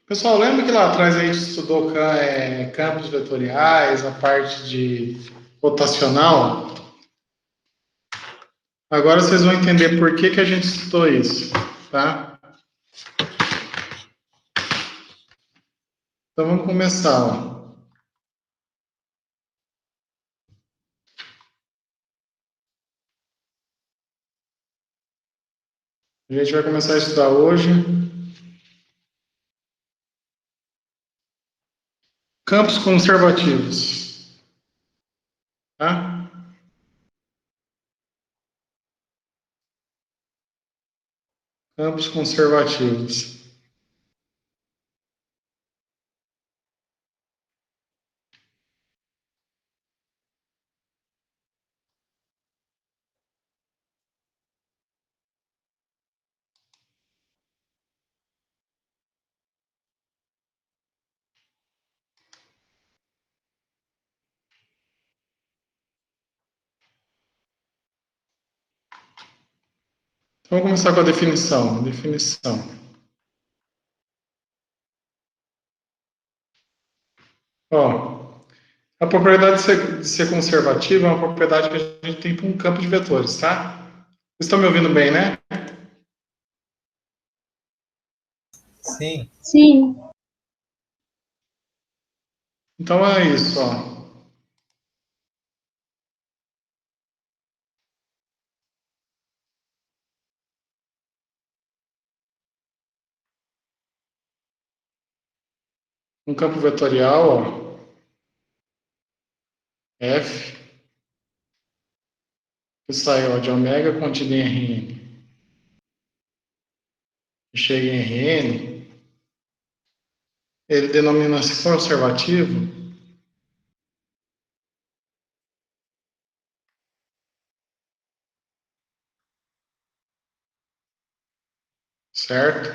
Pessoal, lembra que lá atrás a gente estudou campos vetoriais, a parte de rotacional? Agora vocês vão entender por que a gente estudou isso, tá? Então vamos começar, ó. A gente vai começar a estudar hoje campos conservativos, tá? Campos conservativos. Então, vamos começar com a definição. Definição. Ó, a propriedade de ser conservativa é uma propriedade que a gente tem para um campo de vetores, tá? Vocês estão me ouvindo bem, né? Sim. Sim. Então é isso, ó. Um campo vetorial, ó, F, que sai ó, de ômega contido em Rn, e chega em Rn, ele denomina-se conservativo, certo?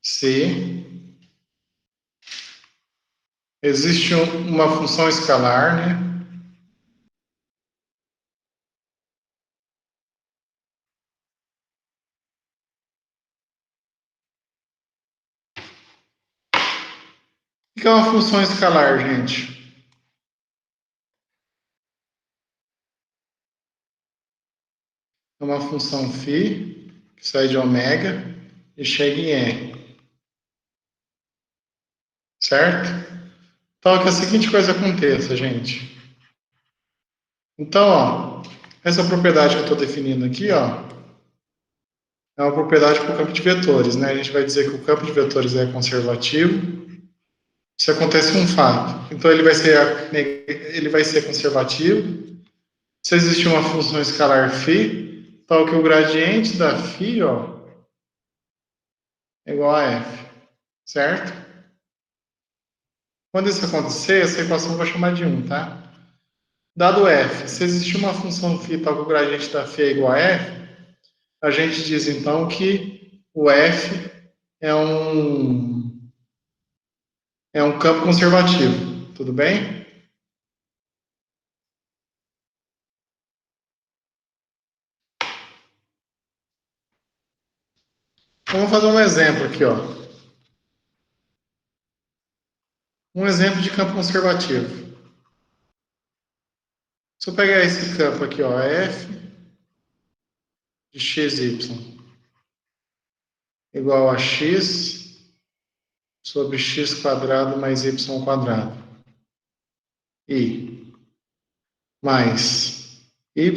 Se existe uma função escalar, né? O que é uma função escalar, gente? É uma função φ, que sai de ômega e chega em R, certo? Então, que a seguinte coisa aconteça, gente. Então, ó, essa propriedade que eu estou definindo aqui, ó, é uma propriedade para o campo de vetores, né? A gente vai dizer que o campo de vetores é conservativo se acontece um fato. Então, ele vai ser conservativo se existir uma função escalar φ, tal que o gradiente da φ, ó, é igual a f, certo? Quando isso acontecer, essa equação eu vou chamar de 1, tá? Dado f, se existir uma função φ tal que o gradiente da φ é igual a f, a gente diz então que o f é um campo conservativo, tudo bem? Então, vamos fazer um exemplo aqui, ó. Um exemplo de campo conservativo. Se eu pegar esse campo aqui, ó, f de xy igual a x sobre x quadrado mais y quadrado. E mais y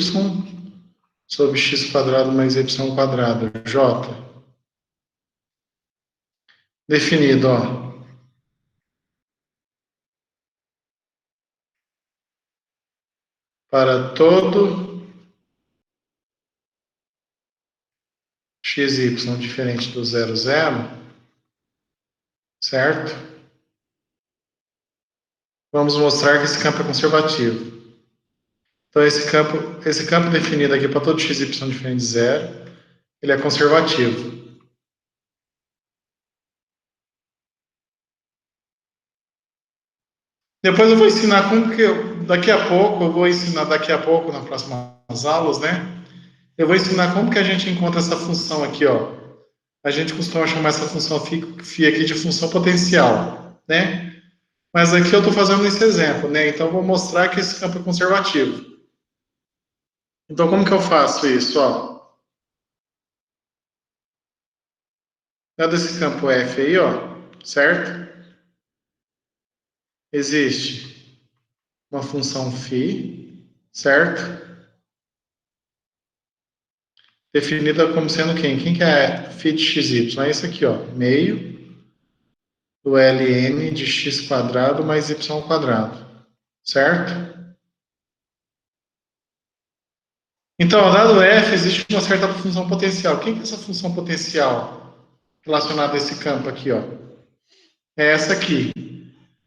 sobre x quadrado mais y quadrado, j. Definido, ó. Para todo xy diferente do 0, 0, certo? Vamos mostrar que esse campo é conservativo. Então, esse campo definido aqui para todo xy diferente de 0, ele é conservativo. Depois eu vou ensinar como que daqui a pouco, nas próximas aulas, né? Eu vou ensinar como que a gente encontra essa função aqui, ó. A gente costuma chamar essa função φ aqui de função potencial, né? Mas aqui eu estou fazendo esse exemplo, né? Então, eu vou mostrar que esse campo é conservativo. Então, como que eu faço isso? Ó, dado esse campo F aí, ó, certo? Existe uma função φ, certo? Definida como sendo quem? Quem que é φ de xy? É isso aqui, ó, meio do ln de x quadrado mais y quadrado, certo? Então, dado f, existe uma certa função potencial. Quem que é essa função potencial relacionada a esse campo aqui, ó? É essa aqui.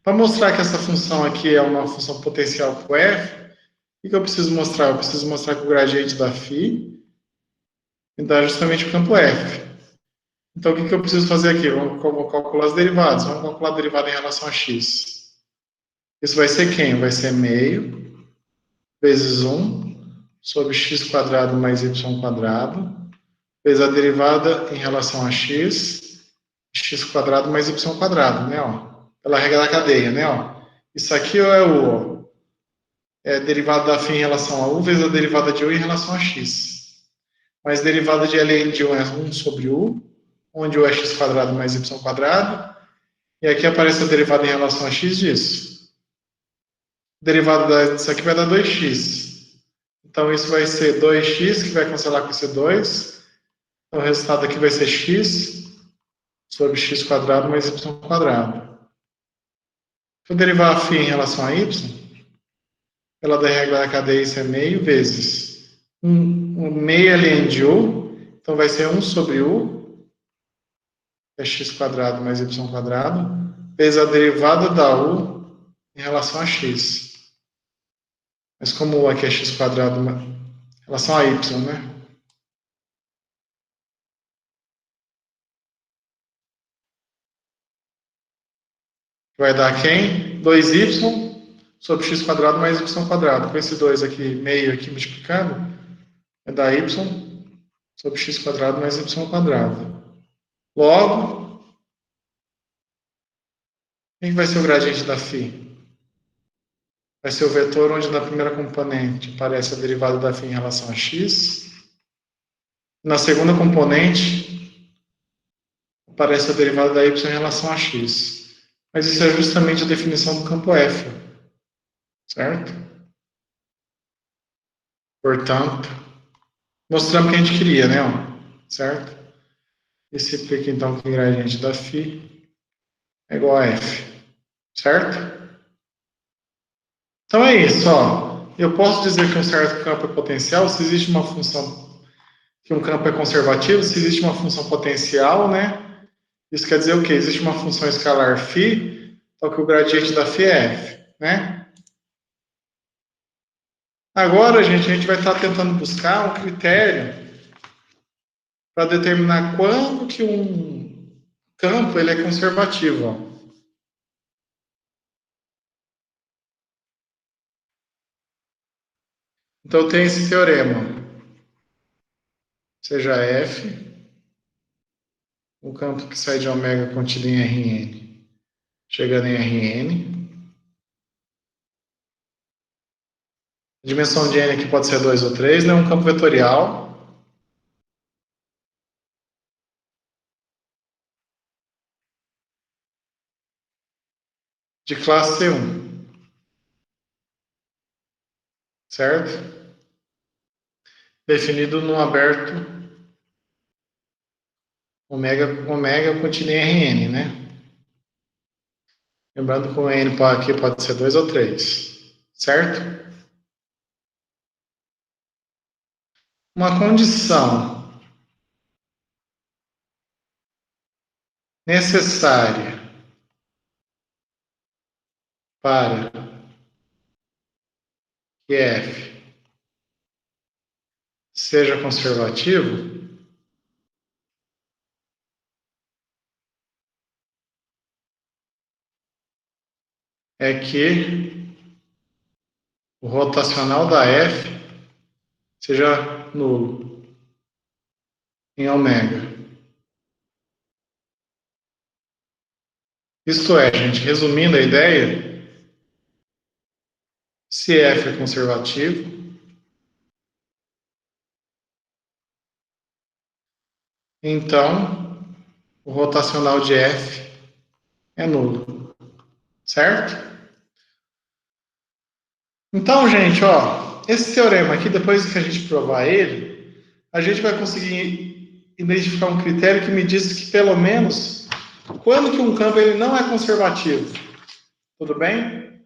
Para mostrar que essa função aqui é uma função potencial para o f, o que eu preciso mostrar? Eu preciso mostrar que o gradiente da φ me dá justamente o campo f. Então, o que eu preciso fazer aqui? Vamos calcular as derivadas. Vamos calcular a derivada em relação a x. Isso vai ser quem? Vai ser meio vezes 1 sobre x quadrado mais y quadrado, vezes a derivada em relação a x, x quadrado mais y quadrado, né? Ó, pela regra da cadeia, né? Ó. Isso aqui é o ó, é a derivada da φ em relação a u vezes a derivada de u em relação a x. Mas derivada de ln de 1 é 1 sobre u, onde u é x quadrado mais y quadrado, e aqui aparece a derivada em relação a x disso. Derivada disso aqui vai dar 2x. Então, isso vai ser 2x, que vai cancelar com esse 2. Então, o resultado aqui vai ser x sobre x quadrado mais y quadrado. Se eu derivar a φ em relação a y, pela regra da cadeia, isso é meio vezes 1 meio ln de u. Então, vai ser 1 sobre u, que é x quadrado mais y quadrado, vezes a derivada da u em relação a x. Mas como u aqui é x quadrado em relação a y, né? Vai dar quem? 2y sobre x quadrado mais y quadrado. Com esse 2 aqui, meio aqui multiplicando, vai dar y sobre x quadrado mais y quadrado. Logo, quem vai ser o gradiente da φ? Vai ser o vetor onde na primeira componente aparece a derivada da φ em relação a x. Na segunda componente, aparece a derivada da y em relação a x. Mas isso é justamente a definição do campo F, certo? Portanto, mostramos o que a gente queria, né? Certo? Esse implica então que o gradiente da φ é igual a f, certo? Então é isso, ó. Eu posso dizer que um certo campo é potencial se existe uma função, que um campo é conservativo, se existe uma função potencial, né? Isso quer dizer o quê? Existe uma função escalar φ, então que o gradiente da φ é f, né? Agora, gente, a gente vai estar tentando buscar um critério para determinar quando que um campo ele é conservativo, ó. Então, tem esse teorema, seja f, o campo que sai de ômega contido em Rn, chegando em Rn. A dimensão de n aqui pode ser 2 ou 3, né? Um campo vetorial. De classe C1, certo? Definido no aberto ômega contido em Rn, né? Lembrando que o n aqui pode ser 2 ou 3, certo? Uma condição necessária para que f seja conservativo é que o rotacional da f seja nulo em ômega. Isto é, gente, resumindo a ideia, se F é conservativo, então o rotacional de F é nulo, certo? Então, gente, ó, esse teorema aqui, depois que a gente provar ele, a gente vai conseguir identificar um critério que me diz que, pelo menos, quando que um campo ele não é conservativo. Tudo bem?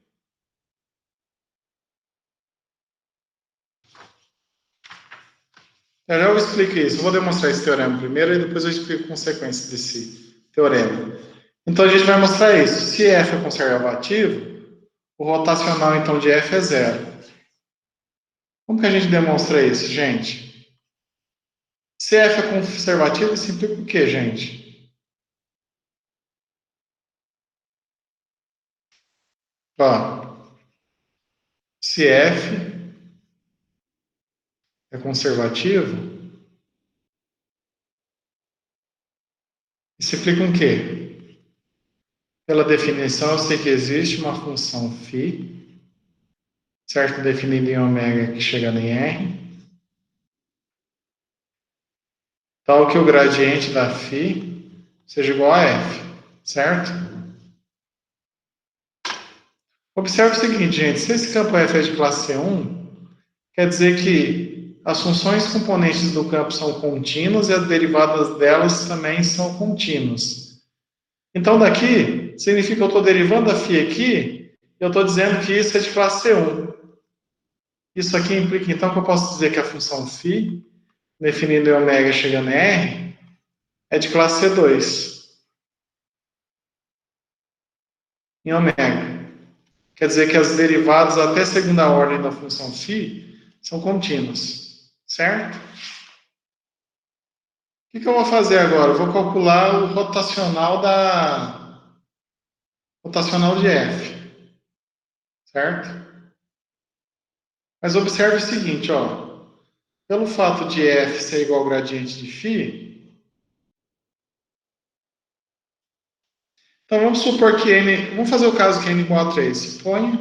Já já eu explico isso. Eu vou demonstrar esse teorema primeiro e depois eu explico consequências desse teorema. Então, a gente vai mostrar isso. Se F é conservativo, o rotacional, então, de F é zero. Como que a gente demonstra isso, gente? Se F é conservativo, isso implica o quê, gente? Ó, se F é conservativo, isso implica o quê? Pela definição, eu sei que existe uma função φ, certo? Definida em ômega que chega em R, tal que o gradiente da φ seja igual a F, certo? Observe o seguinte, gente, se esse campo F é de classe C1, quer dizer que as funções componentes do campo são contínuas e as derivadas delas também são contínuas. Então, daqui, significa que eu estou derivando a φ aqui, e eu estou dizendo que isso é de classe C1. Isso aqui implica, então, que eu posso dizer que a função φ, definida em ômega chegando em R, é de classe C2, em ômega. Quer dizer que as derivadas até segunda ordem da função φ são contínuas, certo? O que eu vou fazer agora? Eu vou calcular o rotacional de F, certo? Mas observe o seguinte, ó. Pelo fato de F ser igual ao gradiente de φ, então vamos supor que n, vamos fazer o caso que n igual a 3. Suponha,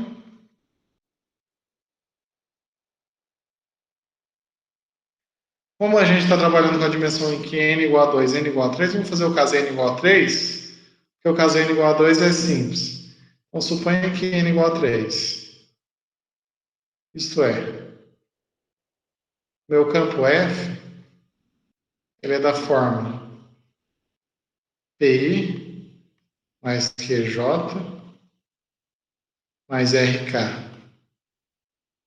como a gente está trabalhando com a dimensão em que n igual a 2, n igual a 3, vamos fazer o caso n igual a 3, porque o caso n igual a 2 é simples. Então suponha que n igual a 3. Isto é, meu campo F, ele é da forma PI mais QJ mais RK.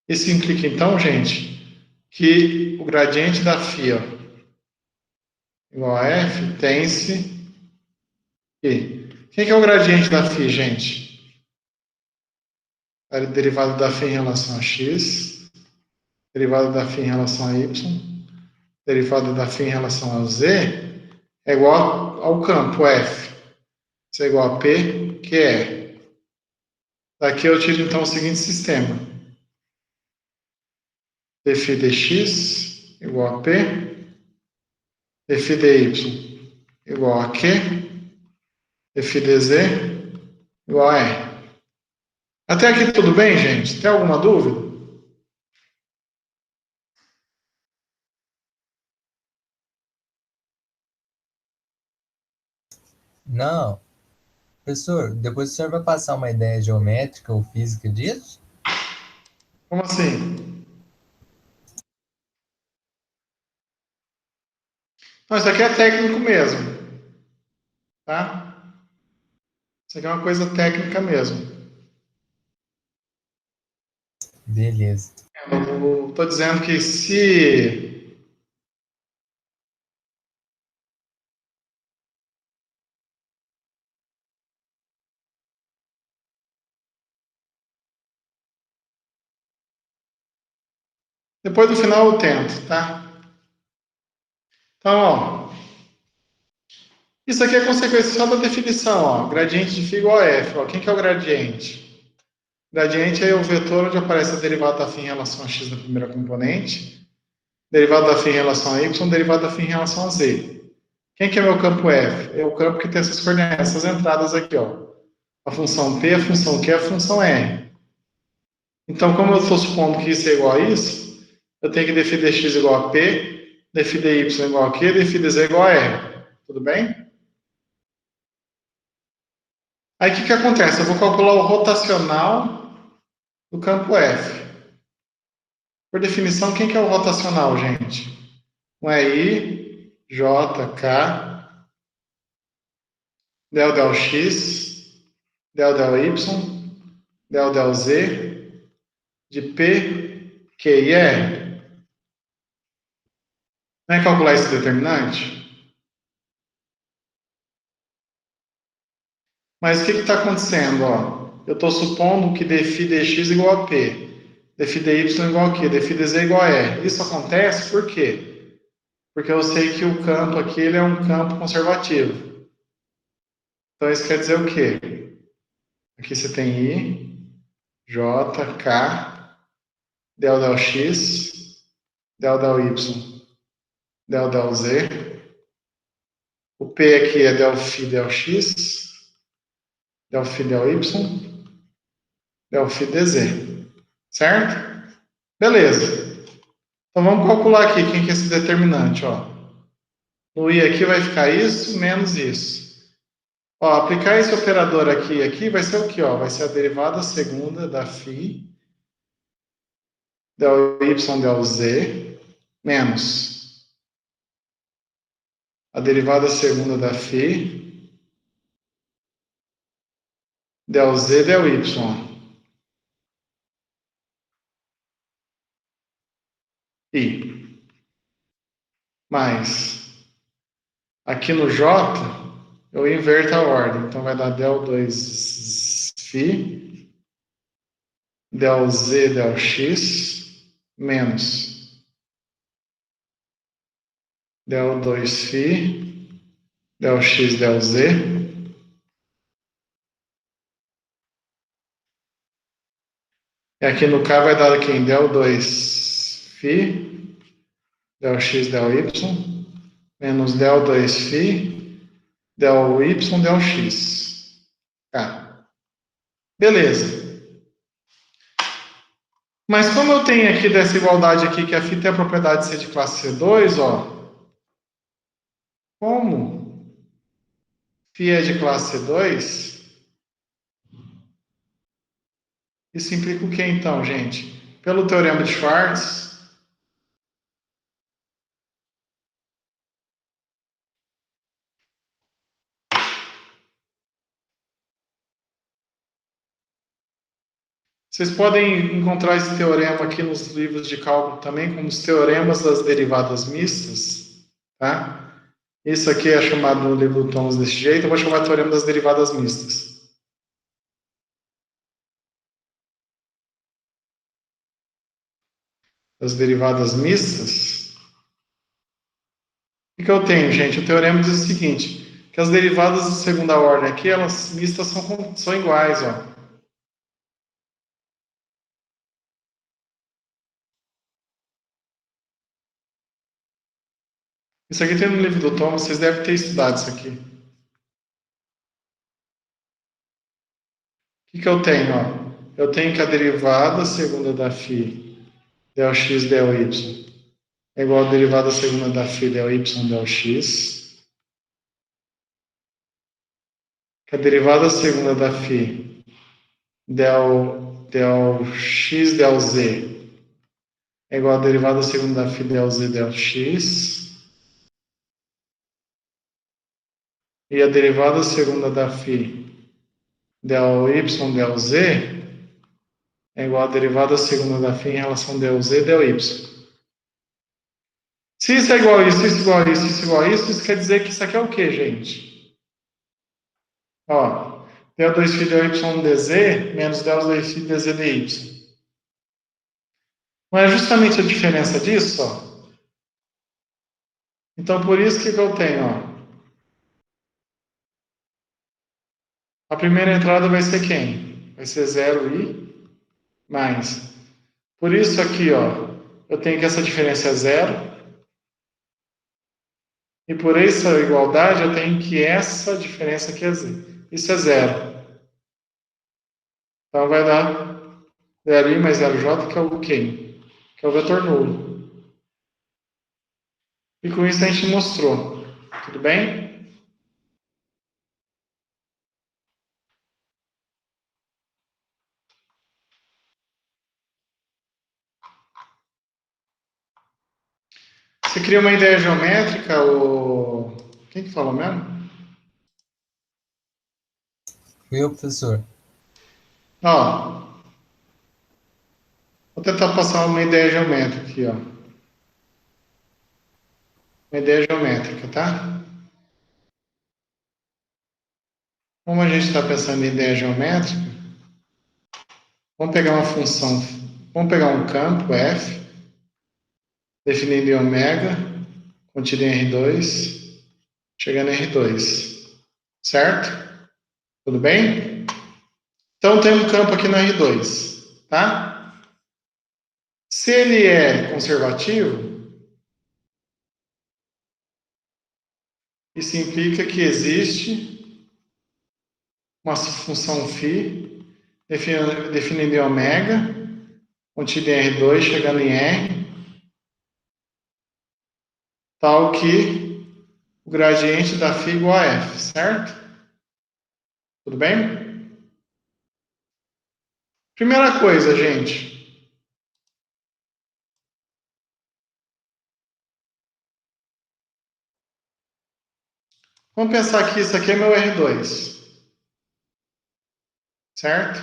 Isso implica, então, gente, que o gradiente da φ igual a F tem-se que... Quem que é o gradiente da φ, gente? A derivada da φ em relação a x, derivada da φ em relação a y, derivada da φ em relação a z, é igual ao campo F. Isso é igual a P, que é. Daqui eu tiro, então, o seguinte sistema. dφ dx igual a P, dφ dy igual a Q, dφ dz igual a R. Até aqui tudo bem, gente? Tem alguma dúvida? Não. Professor, depois o senhor vai passar uma ideia geométrica ou física disso? Como assim? Não, isso aqui é técnico mesmo, tá? Isso aqui é uma coisa técnica mesmo. Beleza. Eu estou dizendo que se... Depois do final eu tento, tá? Então, ó, isso aqui é consequência só da definição, ó. Gradiente de φ igual a F. Ó. Quem que é o gradiente? Gradiente é o vetor onde aparece a derivada da φ em relação a x na primeira componente, derivada da φ em relação a y, derivada da φ em relação a z. Quem que é meu campo F? É o campo que tem essas coordenadas, essas entradas aqui, ó. a função P, a função Q, a função R. Então, como eu estou supondo que isso é igual a isso, eu tenho que definir dx igual a P, definir y igual a Q, definir z igual a R. Tudo bem? Aí, o que acontece? Eu vou calcular o rotacional do campo F. Por definição, quem que é o rotacional, gente? Um é I, J, K, del del x, del del y, del del z, de P, Q e R. Não é calcular esse determinante? Mas o que está acontecendo? Ó? Eu estou supondo que dφ dx igual a P, dφ dy igual a Q, dφ dz igual a R. Isso acontece por quê? Porque eu sei que o campo aqui ele é um campo conservativo. Então isso quer dizer o quê? Aqui você tem I, J, K, del del x, del del y, del del z. O P aqui é del φ del x, del φ del y, del φ dz. Certo? Beleza. Então vamos calcular aqui quem que é esse determinante. Ó. No I aqui vai ficar isso menos isso. Ó, aplicar esse operador aqui vai ser o quê? Ó? Vai ser a derivada segunda da φ del y del z menos a derivada segunda da φ del z del y. I. Mais. Aqui no J, eu inverto a ordem. Então vai dar del 2 φ del z del x menos del 2 φ del x del z. E aqui no K vai dar quem? Del 2 φ del x del y menos del 2 φ del y del x. Tá. Beleza. Mas como eu tenho aqui dessa igualdade aqui que a φ tem a propriedade de ser de classe C2, ó, como φ é de classe C2, isso implica o que então, gente? Pelo teorema de Schwartz, vocês podem encontrar esse teorema aqui nos livros de cálculo também, como os teoremas das derivadas mistas, tá? Isso aqui é chamado no livro do Thomas desse jeito, eu vou chamar de teorema das derivadas mistas. Das derivadas mistas. O que eu tenho, gente? O teorema diz o seguinte, que as derivadas de segunda ordem aqui, elas mistas são iguais, ó. Isso aqui tem no livro do Thomas, vocês devem ter estudado isso aqui. O que eu tenho? Ó? Eu tenho que a derivada segunda da φ del x del y é igual a derivada segunda da φ del y del x. Que a derivada segunda da φ del x del z é igual a derivada segunda da φ del z del x. E a derivada segunda da φ del y del z é igual a derivada segunda da φ em relação del z del y. Se isso é igual a isso, isso é igual a isso, isso é igual a isso quer dizer que isso aqui é o quê, gente? Ó, del 2φ del y dz menos del 2φ dz dy. Não é justamente a diferença disso? Ó? Então, por isso que eu tenho, ó. A primeira entrada vai ser quem? Vai ser 0i mais. Por isso aqui, ó, eu tenho que essa diferença é 0. E por essa igualdade, eu tenho que essa diferença aqui é 0. Isso é 0. Então vai dar 0i mais 0j, que é o quem? Que é o vetor nulo. E com isso a gente mostrou. Tudo bem? Você cria uma ideia geométrica, ou... Quem que falou mesmo? Fui eu, professor. Ó, vou tentar passar uma ideia geométrica aqui, ó. Uma ideia geométrica, tá? Como a gente está pensando em ideia geométrica, vamos pegar uma função, vamos pegar um campo f, definido em ômega, contido em R2, chegando em R2. Certo? Tudo bem? Então tem um campo aqui no R2, tá? Se ele é conservativo, isso implica que existe uma função φ definida em ômega, contida em R2, chegando em R, tal que o gradiente da φ é igual a F, certo? Tudo bem? Primeira coisa, gente. Vamos pensar que isso aqui é meu R2, certo?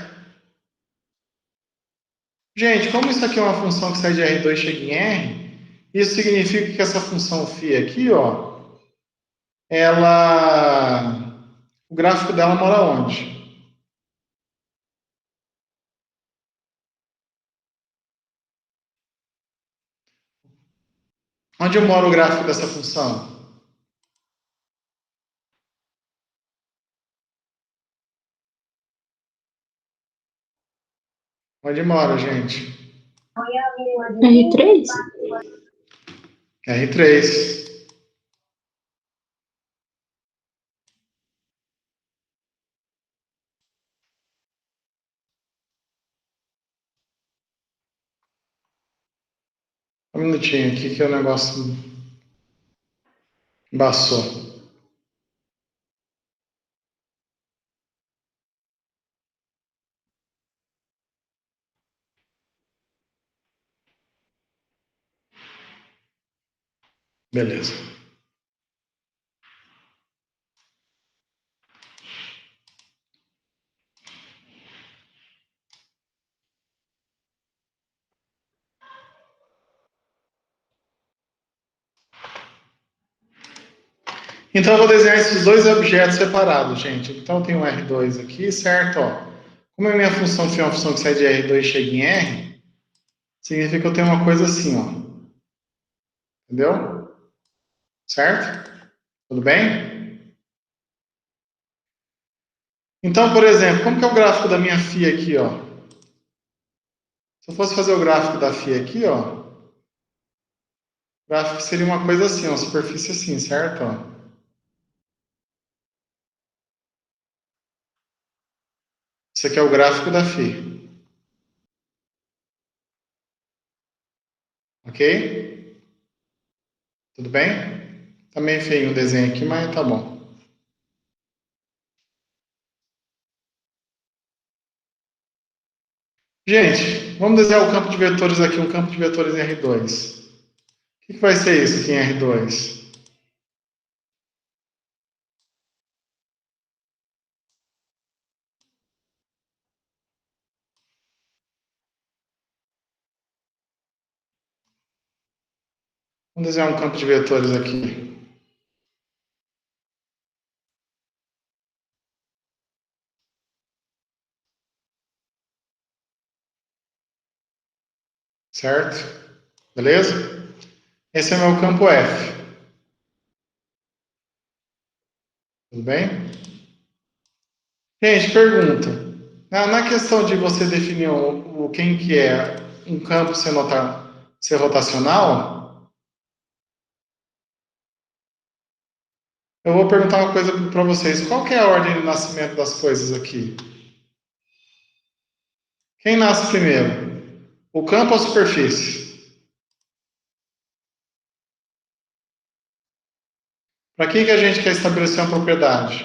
Gente, como isso aqui é uma função que sai de R2 e chega em R, isso significa que essa função φ aqui, ó, o gráfico dela mora onde? Onde mora o gráfico dessa função? Onde mora, gente? R3? R3. Um minutinho aqui que o negócio embaçou. Beleza. Então, eu vou desenhar esses dois objetos separados, gente. Então, tem um R2 aqui, certo? Ó, como a minha função é uma função que sai de R2 e chega em R, significa que eu tenho uma coisa assim, ó. Entendeu? Certo? Tudo bem? Então, por exemplo, como que é o gráfico da minha φ aqui, ó? Se eu fosse fazer o gráfico da φ aqui, ó, o gráfico seria uma coisa assim, uma superfície assim, certo? Ó. Esse aqui é o gráfico da φ. Ok? Tudo bem? Tá meio feio o desenho aqui, mas tá bom. Gente, vamos desenhar o campo de vetores aqui, um campo de vetores em R2. O que vai ser isso aqui em R2? Vamos desenhar um campo de vetores aqui. Certo? Beleza? Esse é o meu campo F. Tudo bem? Gente, pergunta. Na questão de você definir quem que é um campo ser rotacional, eu vou perguntar uma coisa para vocês. Qual que é a ordem de nascimento das coisas aqui? Quem nasce primeiro? O campo ou a superfície? Para quem que a gente quer estabelecer uma propriedade?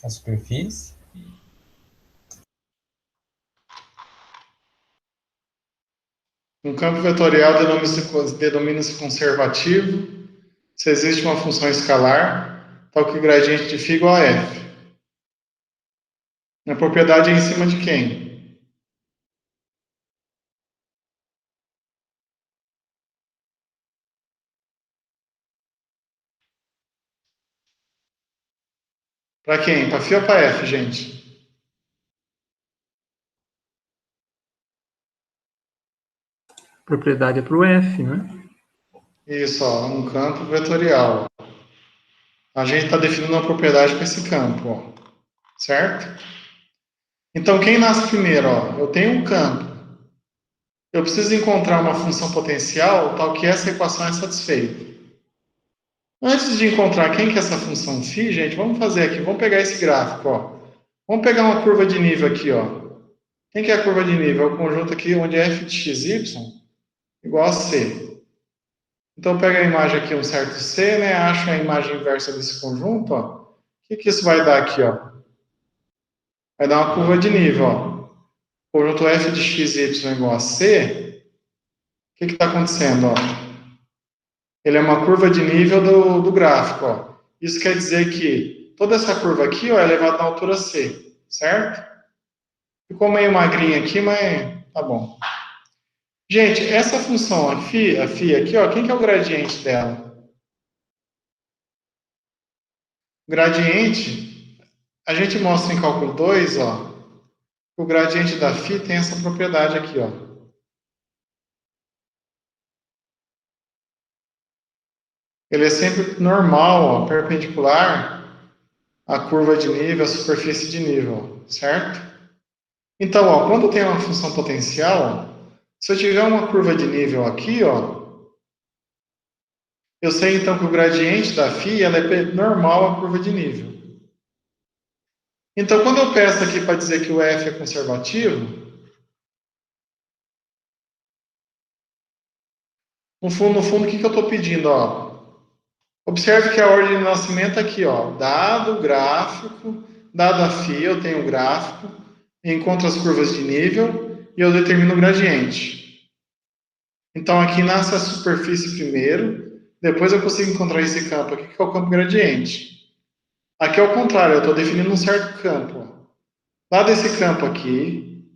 A superfície? Um campo vetorial denomina-se conservativo se existe uma função escalar, tal que o gradiente de φ igual a f. A propriedade é em cima de quem? Para quem? Para φ ou para f, gente? Propriedade é para o F, né? Isso, ó, um campo vetorial. A gente está definindo uma propriedade para esse campo, ó, certo? Então, quem nasce primeiro? Ó, eu tenho um campo. Eu preciso encontrar uma função potencial tal que essa equação é satisfeita. Antes de encontrar quem que é essa função φ, gente, vamos fazer aqui, vamos pegar esse gráfico, ó. Vamos pegar uma curva de nível aqui, ó. Quem que é a curva de nível? É o conjunto aqui onde é f de xy igual a c. Então, pega a imagem aqui, um certo c, né? Acha a imagem inversa desse conjunto, ó. O que que isso vai dar aqui, ó? Vai dar uma curva de nível, ó. Conjunto f de xy igual a c. O que está acontecendo, ó? Ele é uma curva de nível do gráfico, ó. Isso quer dizer que toda essa curva aqui, ó, é elevada na altura c, certo? Ficou meio magrinha aqui, mas tá bom. Gente, essa função, a φ aqui, ó, quem que é o gradiente dela? O gradiente, a gente mostra em cálculo 2, ó, o gradiente da φ tem essa propriedade aqui, ó. Ele é sempre normal, ó, perpendicular à curva de nível, à superfície de nível, certo? Então, ó, quando eu tenho uma função potencial, se eu tiver uma curva de nível aqui, ó, eu sei então que o gradiente da φ ela é normal à curva de nível. Então, quando eu peço aqui para dizer que o f é conservativo, no fundo, o que que eu estou pedindo? Ó? Observe que a ordem de nascimento é aqui, ó, dado o gráfico, dado a φ, eu tenho o gráfico, encontro as curvas de nível e eu determino o gradiente. Então, aqui nasce a superfície primeiro, depois eu consigo encontrar esse campo aqui, que é o campo gradiente. Aqui é o contrário, eu estou definindo um certo campo. Ó. Lá desse campo aqui,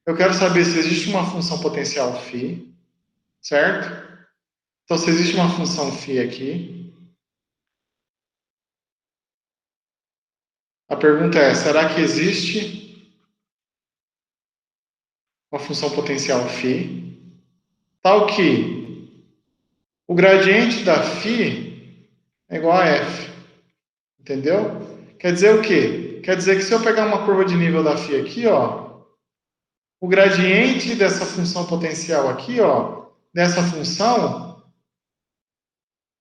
eu quero saber se existe uma função potencial φ, certo? Então, se existe uma função φ aqui, a pergunta é, será que existe uma função potencial φ, tal que o gradiente da φ é igual a f, entendeu? Quer dizer o quê? Quer dizer que se eu pegar uma curva de nível da φ aqui, ó, o gradiente dessa função potencial aqui, ó, dessa função,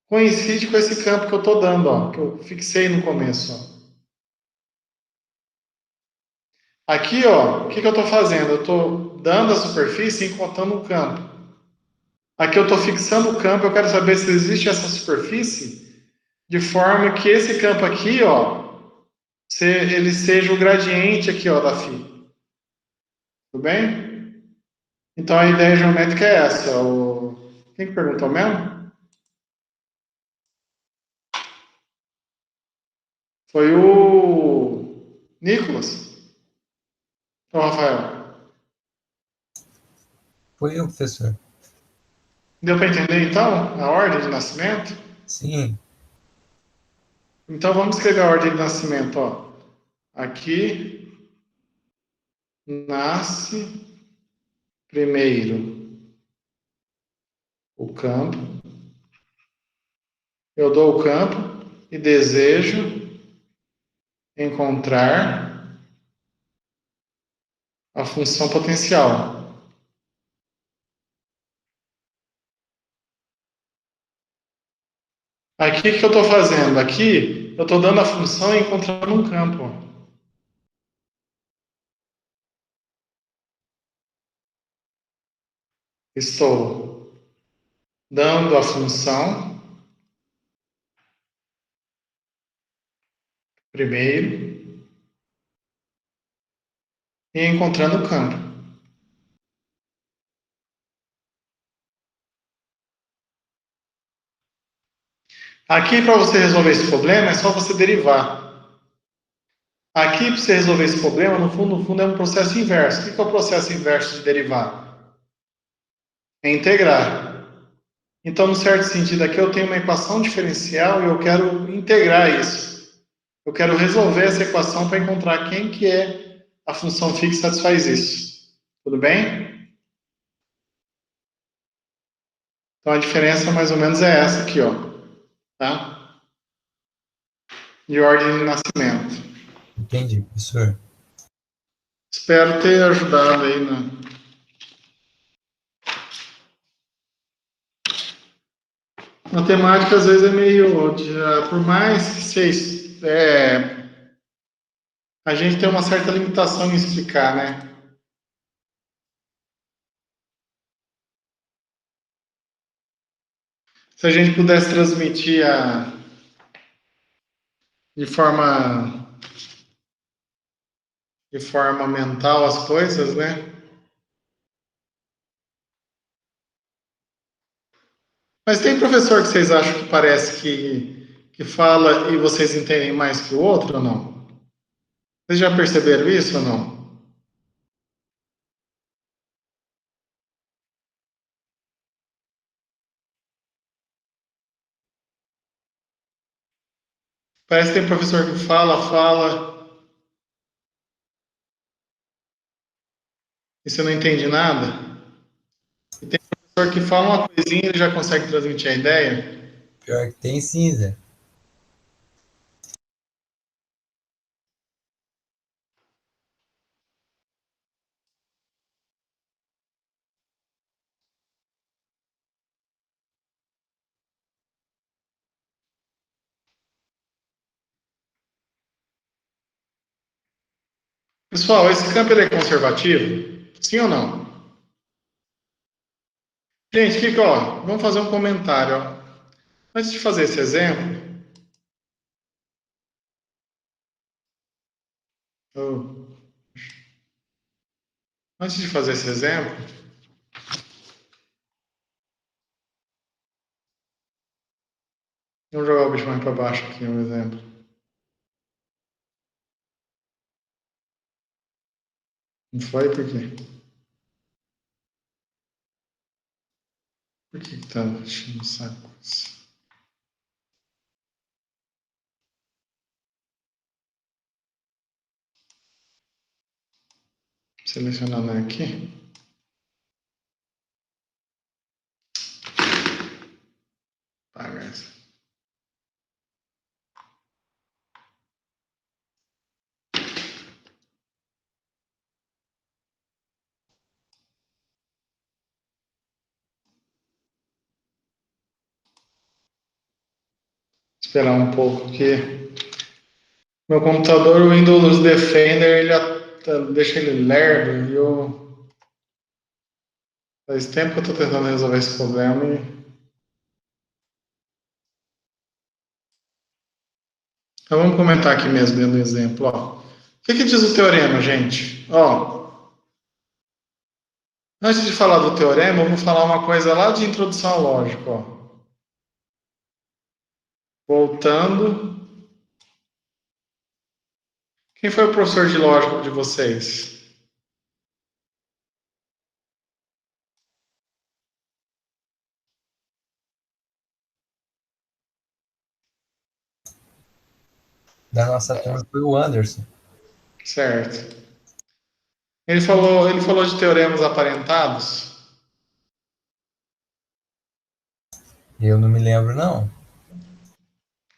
coincide com esse campo que eu estou dando, ó, que eu fixei no começo. Ó. Aqui, ó, o que, que eu estou fazendo? Eu estou dando a superfície e encontrando um campo. Aqui eu estou fixando o campo, eu quero saber se existe essa superfície, de forma que esse campo aqui, ó, ele seja o gradiente aqui, ó, da φ. Tudo bem? Então a ideia geométrica é essa. Quem que perguntou mesmo? Foi o Nicolas. Ou Rafael? Foi eu, professor. Deu para entender então a ordem de nascimento? Sim. Então vamos escrever a ordem de nascimento, ó. Aqui nasce primeiro o campo. Eu dou o campo e desejo encontrar a função potencial. Aqui, o que eu estou fazendo? Aqui, eu estou dando a função e encontrando um campo. Estou dando a função primeiro e encontrando o campo. Aqui, para você resolver esse problema, é só você derivar. Aqui, para você resolver esse problema, no fundo, é um processo inverso. O que é o processo inverso de derivar? É integrar. Então, no certo sentido, aqui eu tenho uma equação diferencial e eu quero integrar isso. Eu quero resolver essa equação para encontrar quem que é a função φ que satisfaz isso. Tudo bem? Então, a diferença mais ou menos é essa aqui, ó. Tá? De ordem de nascimento. Entendi, professor. Espero ter ajudado aí na... Matemática às vezes é meio, por mais que vocês, a gente tem uma certa limitação em explicar, né? Se a gente pudesse transmitir de forma mental as coisas, né? Mas tem professor que vocês acham que parece que fala e vocês entendem mais que o outro ou não? Vocês já perceberam isso ou não? Parece que tem professor que fala, e você não entende nada. E tem professor que fala uma coisinha e ele já consegue transmitir a ideia. Pior que tem cinza. Pessoal, esse campo ele é conservativo? Sim ou não? Gente, ó, vamos fazer um comentário. Ó. Antes de fazer esse exemplo, oh, antes de fazer esse exemplo, vamos jogar o bicho mais para baixo aqui, um exemplo. Não foi? Por quê? Por que tá enchendo o saco? Selecionando aqui. Paga essa. Esperar um pouco que meu computador, o Windows Defender, deixa ele lerdo e faz tempo que eu estou tentando resolver esse problema e... Então vamos comentar aqui mesmo, dando um exemplo. Ó. O que diz o teorema, gente? Ó, antes de falar do teorema, eu vou falar uma coisa lá de introdução à lógica. Ó. Voltando. Quem foi o professor de lógica de vocês? Da nossa turma foi o Anderson. Certo. Ele falou de teoremas aparentados. Eu não me lembro, não.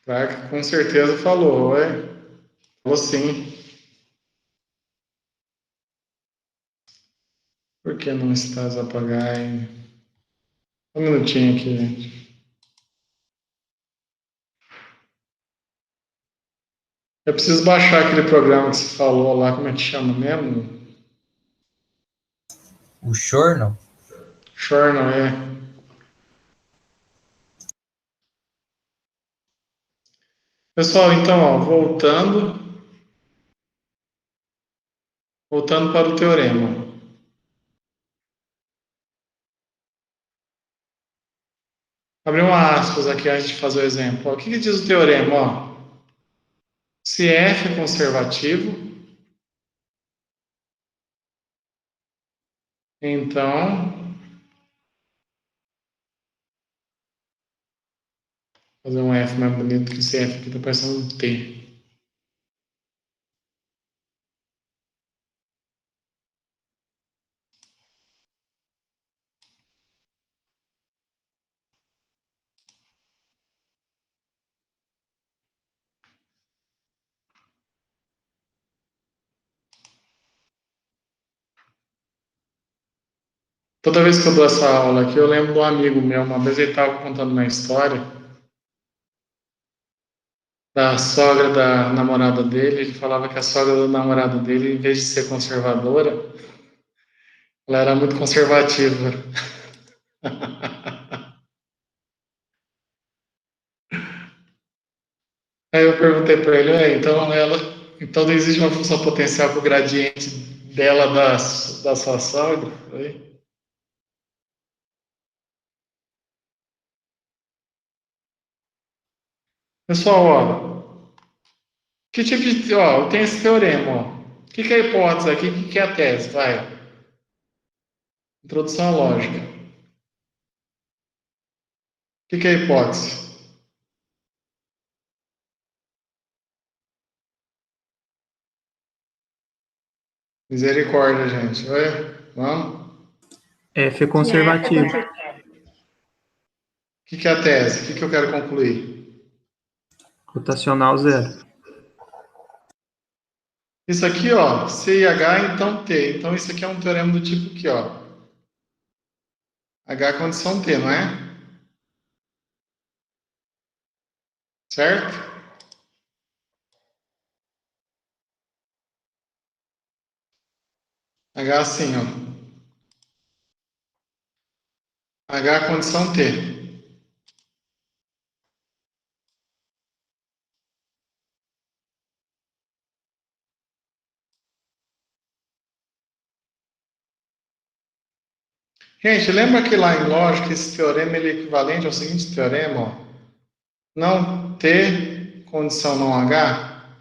Claro que com certeza falou, é? Falou sim. Por que não estás a pagar? Um minutinho aqui, gente. Eu preciso baixar aquele programa que você falou lá, como é que chama mesmo? O Journal? Sure, não é? Pessoal, então, ó, voltando para o teorema. Abrir uma aspas aqui antes de fazer o exemplo. Ó, o que diz o teorema? Ó, se F é conservativo, então, vou fazer um F mais bonito que esse F aqui está parecendo um T. Toda vez que eu dou essa aula aqui, eu lembro de um amigo meu, uma vez ele estava contando uma história da sogra da namorada dele. Ele falava que a sogra da namorada dele, em vez de ser conservadora, ela era muito conservativa. Aí eu perguntei para ele, então não existe uma função potencial para o gradiente dela da sua sogra? Aí, pessoal, ó, que tipo de, ó, tem esse teorema, ó. O que é a hipótese aqui? O que é a tese? Vai. Introdução à lógica. O que é a hipótese? Misericórdia, gente. Vai, vamos. F é conservativo. O que é a tese? O que eu quero concluir? Rotacional zero. Isso aqui, ó, C e H, então T. Então isso aqui é um teorema do tipo aqui, ó. H condição T, não é? Certo? H assim, ó. H condição T. Gente, lembra que lá em lógica esse teorema ele é equivalente ao seguinte teorema, ó. Não T condição não H?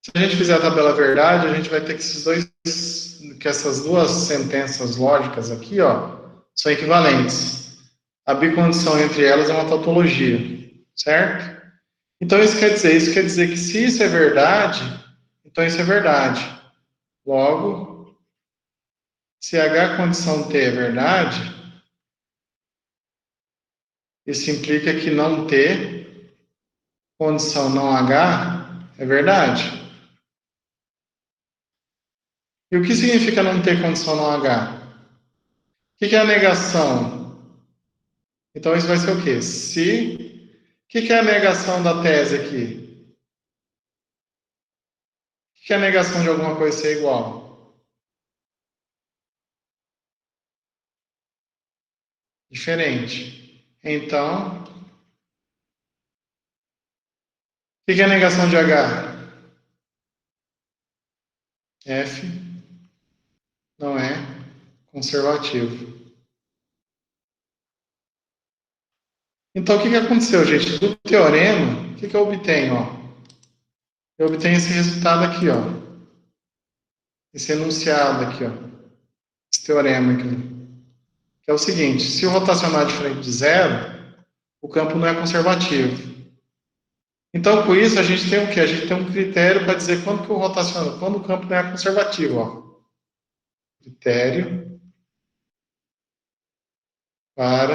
Se a gente fizer a tabela verdade, a gente vai ter que essas duas sentenças lógicas aqui, ó, são equivalentes. A bicondição entre elas é uma tautologia, certo? Então isso quer dizer que se isso é verdade, então isso é verdade. Logo, se H condição T é verdade, isso implica que não T condição não H é verdade. E o que significa não ter condição não H? O que é a negação? Então isso vai ser o quê? Se. O que é a negação da tese aqui? O que é a negação de alguma coisa ser igual? Diferente. Então, o que é a negação de H? F não é conservativo. Então, o que aconteceu, gente? Do teorema, o que eu obtenho? Ó? Eu obtenho esse resultado aqui, ó. Esse enunciado aqui, ó. Esse teorema aqui. Que é o seguinte: se o rotacional é diferente de zero, o campo não é conservativo. Então, com isso, a gente tem o quê? A gente tem um critério para dizer quando que o rotacional, quando o campo não é conservativo, ó. Critério para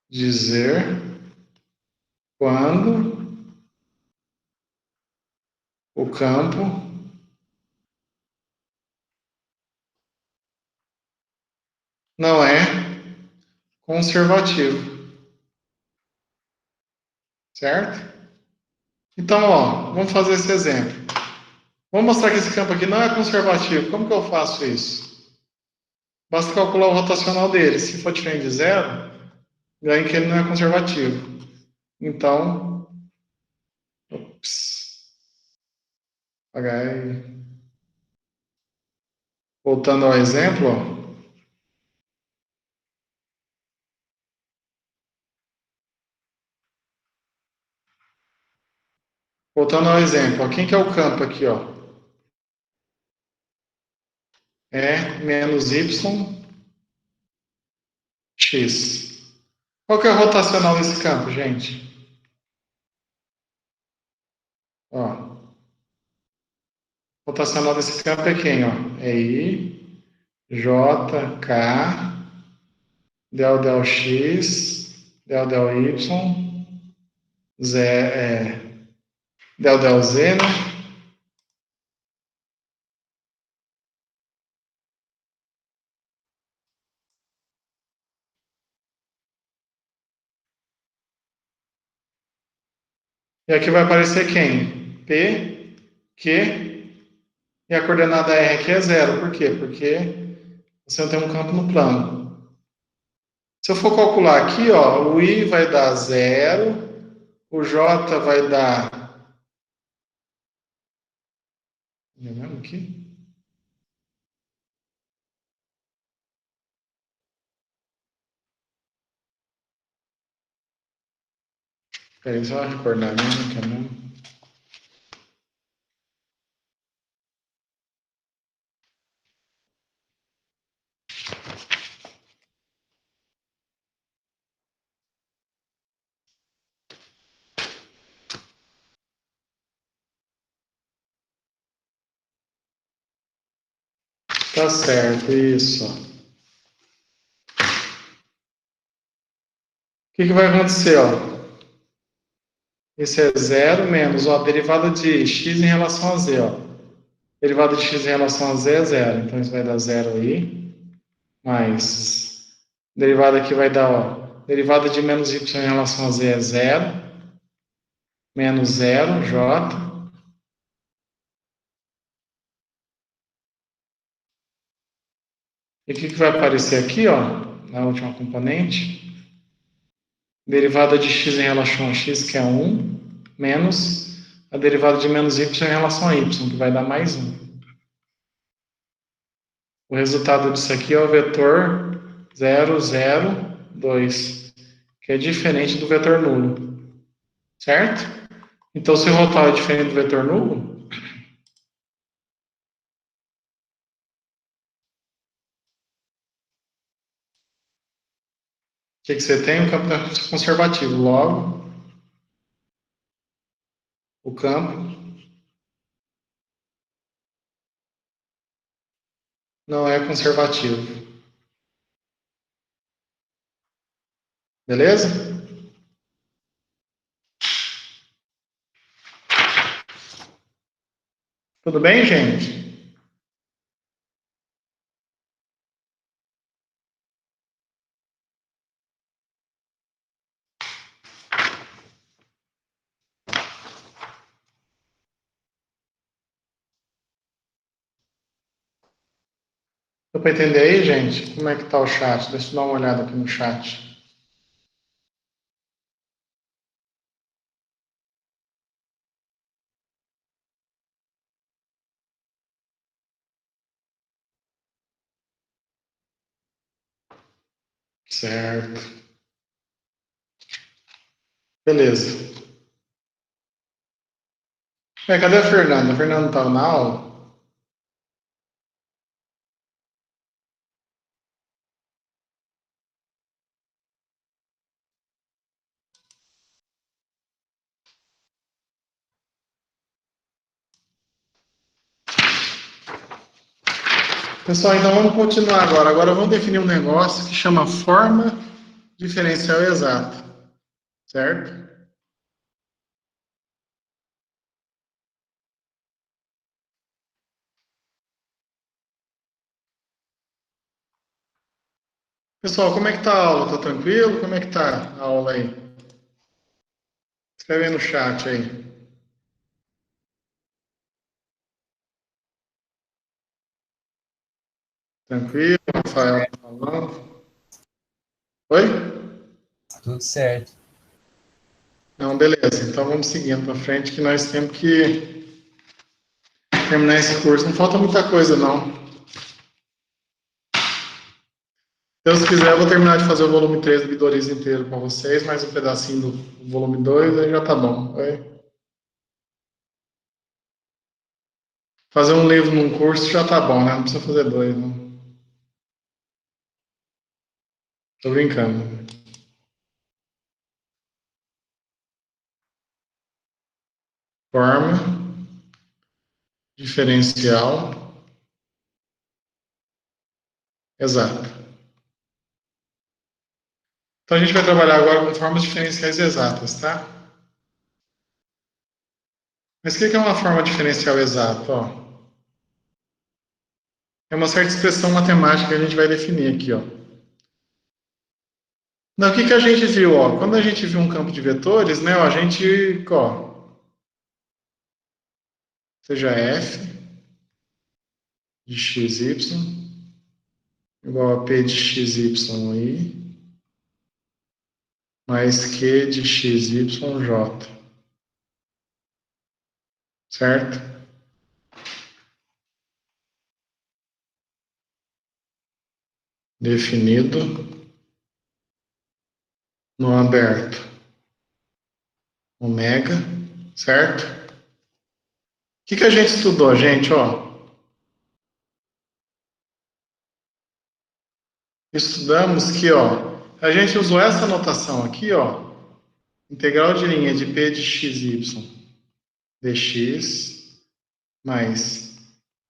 dizer quando o campo não é conservativo, certo? Então, ó, vamos fazer esse exemplo. Vamos mostrar que esse campo aqui não é conservativo. Como que eu faço isso? Basta calcular o rotacional dele. Se for diferente de zero, ganha que ele não é conservativo. Então, ops, voltando ao exemplo, ó. Voltando ao exemplo, ó. Quem que é o campo aqui, ó? É menos y, x. Qual que é o rotacional desse campo, gente? Ó, o rotacional desse campo é quem, ó? É I, J, K, del x, del y, del z, né? E aqui vai aparecer quem? P, Q, e a coordenada R aqui é zero. Por quê? Porque você não tem um campo no plano. Se eu for calcular aqui, ó, o I vai dar zero, o J vai dar... É mesmo aqui? Peraí, só recordar mesmo, que é mesmo. Tá certo, isso. O que que vai acontecer, ó? Esse é zero menos, ó, a derivada de x em relação a z, ó. Derivada de x em relação a z é zero, então isso vai dar zero aí, mais... Derivada aqui vai dar, ó, derivada de menos y em relação a z é zero, menos zero, j. E o que que vai aparecer aqui, ó, na última componente? Derivada de x em relação a x, que é 1, menos a derivada de menos y em relação a y, que vai dar mais 1. O resultado disso aqui é o vetor 0, 0, 2, que é diferente do vetor nulo, certo? Então, se o resultado é diferente do vetor nulo, o que que você tem? Um campo conservativo. Logo, o campo não é conservativo. Beleza? Tudo bem, gente? Deu para entender aí, gente? Como é que tá o chat? Deixa eu dar uma olhada aqui no chat. Certo. Beleza. Cadê a Fernanda? A Fernanda estava na aula? Pessoal, então vamos continuar agora. Agora vamos definir um negócio que chama forma diferencial exata, certo? Pessoal, como é que tá a aula? Tá tranquilo? Como é que tá a aula aí? Escreve aí no chat aí. Tranquilo, Rafael tá falando. Oi? Tudo certo. Não, beleza. Então vamos seguindo para frente que nós temos que terminar esse curso. Não falta muita coisa, não. Se Deus quiser, eu vou terminar de fazer o volume 3 do Midoriza inteiro com vocês, mais um pedacinho do volume 2, aí já tá bom. Oi? Fazer um livro num curso já tá bom, né? Não precisa fazer dois, não. Tô brincando. Forma, diferencial, exato. Então a gente vai trabalhar agora com formas diferenciais exatas, tá? Mas o que é uma forma diferencial exata? Ó, é uma certa expressão matemática que a gente vai definir aqui, ó. Não, o que a gente viu, ó? Quando a gente viu um campo de vetores, né, ó, a gente, ó, seja f de xy igual a p de xy mais q de xyj, certo? Definido no aberto ômega, certo? O que a gente estudou, gente, ó? Estudamos que, ó, a gente usou essa notação aqui, ó, integral de linha de p de xy dx mais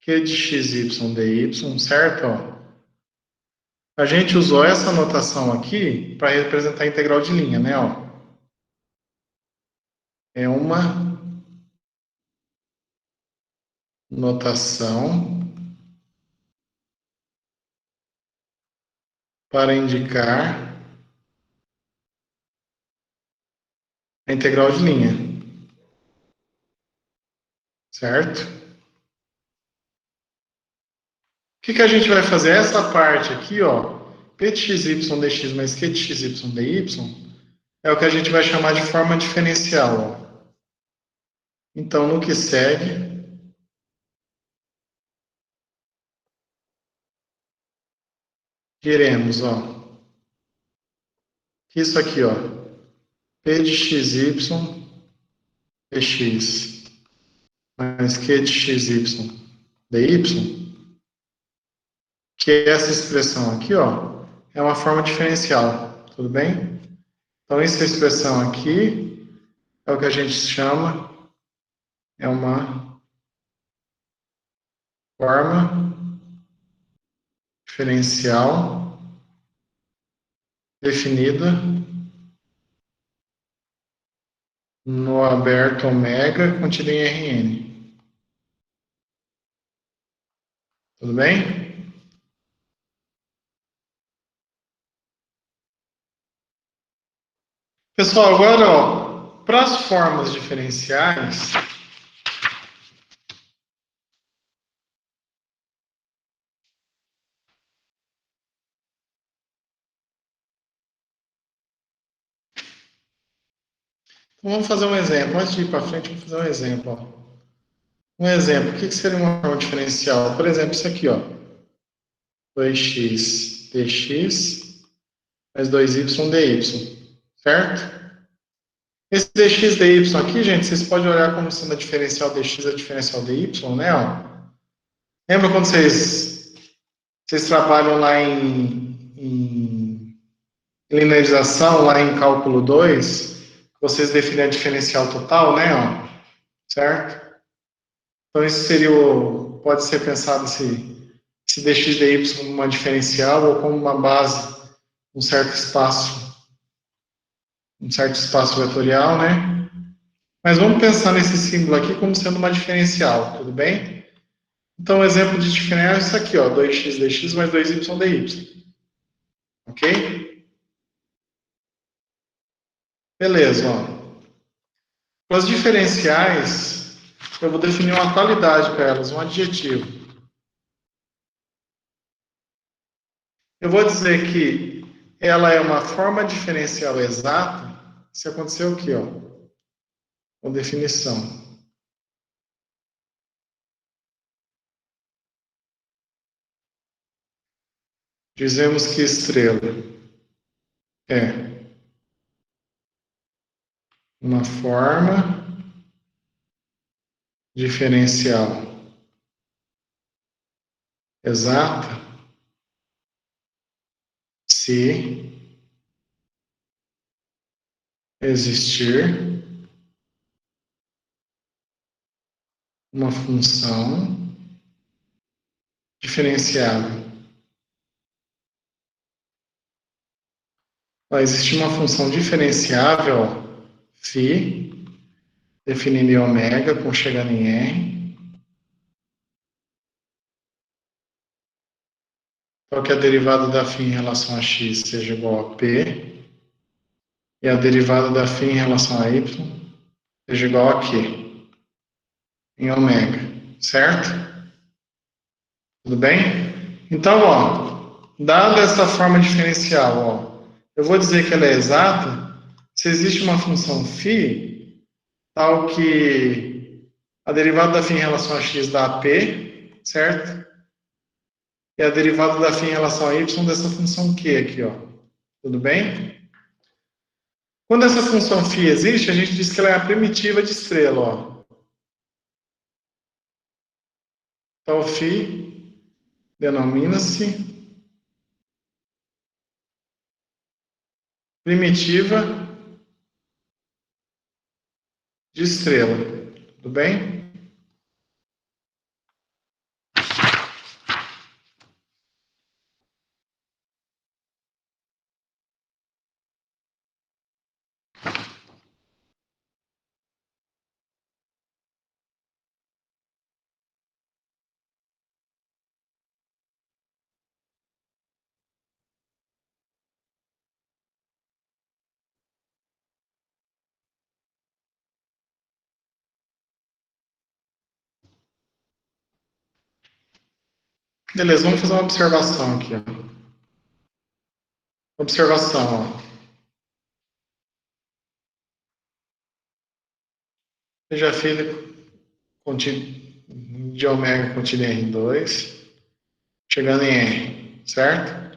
q de xy dy, certo? Ó, a gente usou essa notação aqui para representar a integral de linha, né? Ó, é uma notação para indicar a integral de linha, certo? O que a gente vai fazer? Essa parte aqui, ó, p de xy dx mais q de xy dy, é o que a gente vai chamar de forma diferencial, ó. Então, no que segue, diremos, ó, que isso aqui, ó, p de xy dx mais q de xy dy, que essa expressão aqui, ó, é uma forma diferencial, tudo bem? Então, essa expressão aqui é o que a gente chama, é uma forma diferencial definida no aberto ômega contido em Rn. Tudo bem? Pessoal, agora, ó, para as formas diferenciais, então vamos fazer um exemplo. Antes de ir para frente, vamos fazer um exemplo. Ó. Um exemplo, o que seria uma forma diferencial? Por exemplo, isso aqui, ó, 2x dx mais 2y dy, certo? Esse dx dy aqui, gente, vocês podem olhar como sendo a diferencial dx e a diferencial dy, né? Ó. Lembra quando vocês trabalham lá em linearização, lá em cálculo 2, vocês definem a diferencial total, né? Ó, certo? Então, isso seria pode ser pensado se dx dy como uma diferencial ou como uma base, um certo espaço vetorial, né? Mas vamos pensar nesse símbolo aqui como sendo uma diferencial, tudo bem? Então, o exemplo de diferencial é isso aqui, ó, 2x dx mais 2y dy. Ok? Beleza, ó. Para as diferenciais, eu vou definir uma qualidade para elas, um adjetivo. Eu vou dizer que ela é uma forma diferencial exata se acontecer o quê? Ó? Com definição. Dizemos que estrela é uma forma diferencial exata se existir uma função diferenciável. Vai existir uma função diferenciável, φ, definida em ômega, com chegando em R. Então, que a derivada da φ em relação a x seja igual a P, e a derivada da φ em relação a y seja igual a Q, em ômega, certo? Tudo bem? Então, ó, dada essa forma diferencial, ó, eu vou dizer que ela é exata se existe uma função φ tal que a derivada da φ em relação a x dá a P, certo? E a derivada da φ em relação a y dessa função Q aqui, ó. Tudo bem? Quando essa função φ existe, a gente diz que ela é a primitiva de estrela, ó. Então, φ denomina-se primitiva de estrela. Tudo bem? Beleza, vamos fazer uma observação aqui, ó. Observação, ó. Seja filho de ômega contida em R2, chegando em R, certo?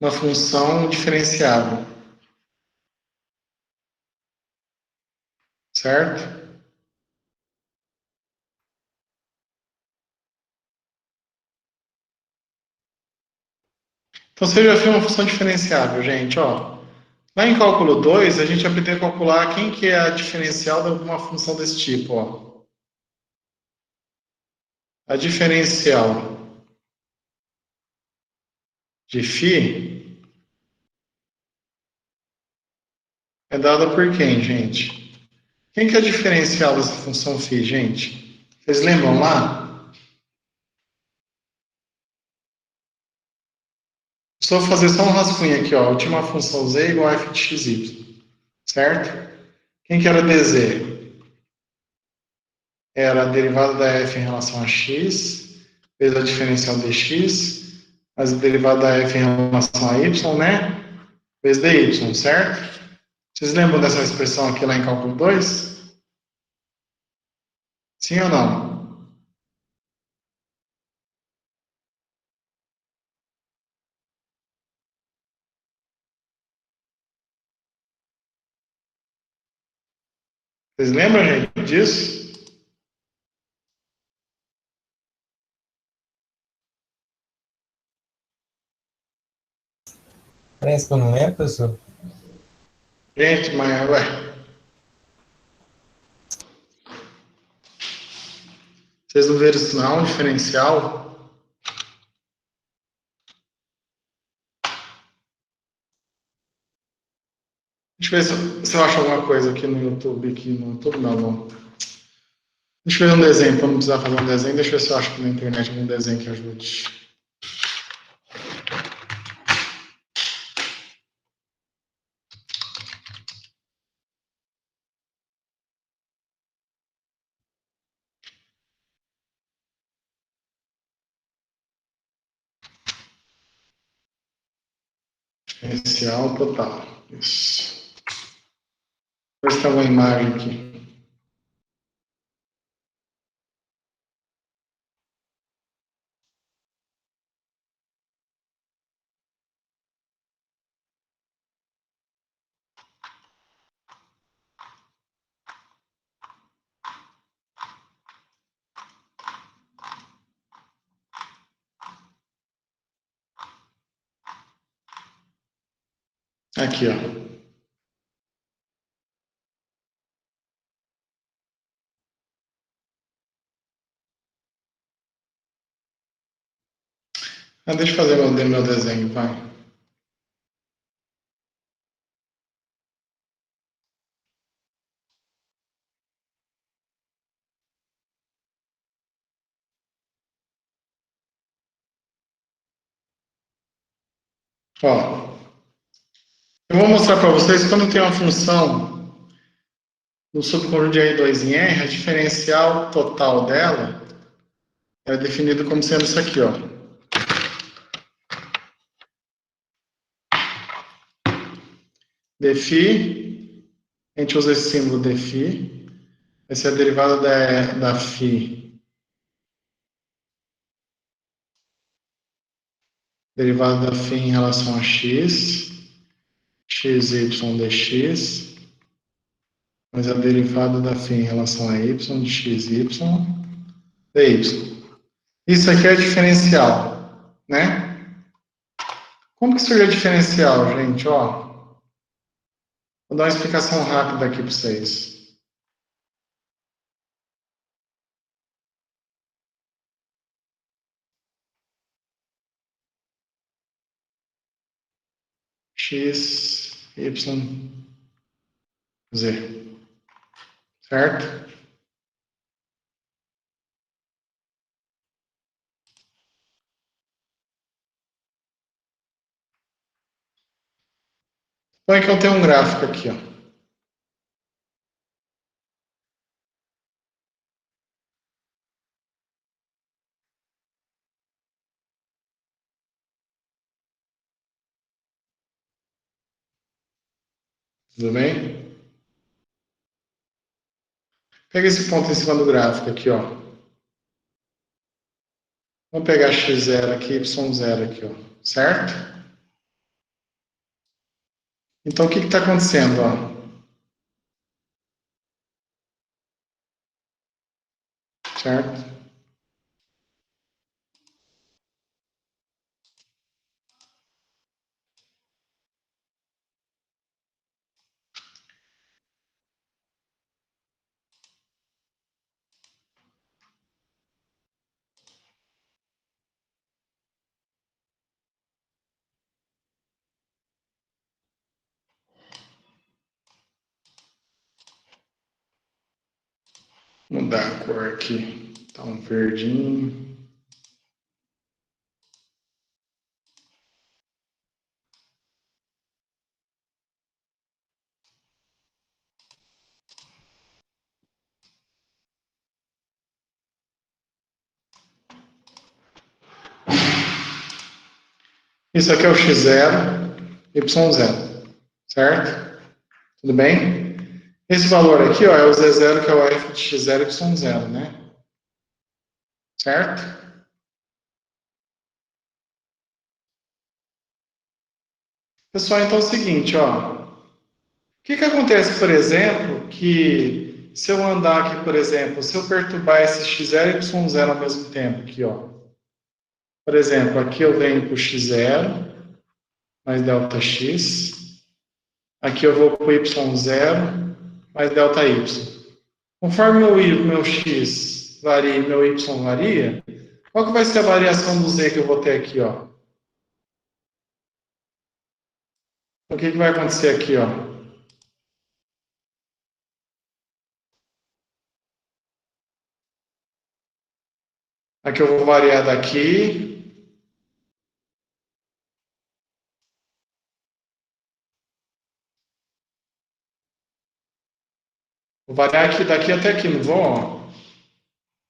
Uma função diferenciável, certo? Então, seja filho uma função diferenciável, gente, ó. Lá em cálculo 2, a gente aprendeu a calcular quem que é a diferencial de alguma função desse tipo, ó. A diferencial de φ é dada por quem, gente? Quem que é a diferencial dessa função φ, gente? Vocês lembram lá? Só vou fazer só um rascunho aqui, ó. Eu tinha uma função z igual a f de xy, certo? Quem que era dz? Era a derivada da f em relação a x, vezes a diferencial dx, mais a derivada da f em relação a y, né? Vezes dy, certo? Vocês lembram dessa expressão aqui lá em cálculo 2? Sim ou não? Vocês lembram, gente, disso? Parece que eu não lembro, professor. Gente, mas, ué, vocês não viram isso não? Um diferencial? Deixa eu ver se eu acho alguma coisa aqui no YouTube. Aqui no YouTube, não, não. Deixa eu ver um desenho, para não precisar fazer um desenho. Deixa eu ver se eu acho aqui na internet algum desenho que ajude. Diferencial total. Isso. Vou ver se tem uma imagem aqui. Aqui, ó. Deixa eu fazer meu desenho, vai. Ó, eu vou mostrar para vocês quando tem uma função no subconjunto de R2 em R, a diferencial total dela é definido como sendo isso aqui, ó. Deφ, a gente usa esse símbolo deφ, vai ser a derivada da φ, derivada da φ em relação a x, xy dx, mas a derivada da φ em relação a y de xy dy. Isso aqui é diferencial, né? Como que surge a diferencial, gente? Ó, vou dar uma explicação rápida aqui para vocês. X, Y, Z. Certo? Põe que eu tenho um gráfico aqui, ó. Tudo bem? Pega esse ponto em cima do gráfico aqui, ó. Vamos pegar x0 aqui, y0 aqui, ó. Certo? Então, o que está acontecendo, ó? Certo? Vou mudar a cor aqui. Tá um verdinho. Isso aqui é o x0, y0. Certo? Tudo bem? Esse valor aqui, ó, é o z0, que é o f de x0 e y0, né? Certo? Pessoal, então é o seguinte, ó. O que acontece, por exemplo, que se eu andar aqui, por exemplo, se eu perturbar esse x0 e y0 ao mesmo tempo aqui, ó. Por exemplo, aqui eu venho para o x0 mais delta x. Aqui eu vou para o y0 mais delta y. Conforme meu x varia e meu y varia, qual que vai ser a variação do z que eu vou ter aqui, ó? O que vai acontecer aqui, ó? Aqui eu vou variar daqui. Vou variar aqui daqui até aqui, não vou, ó.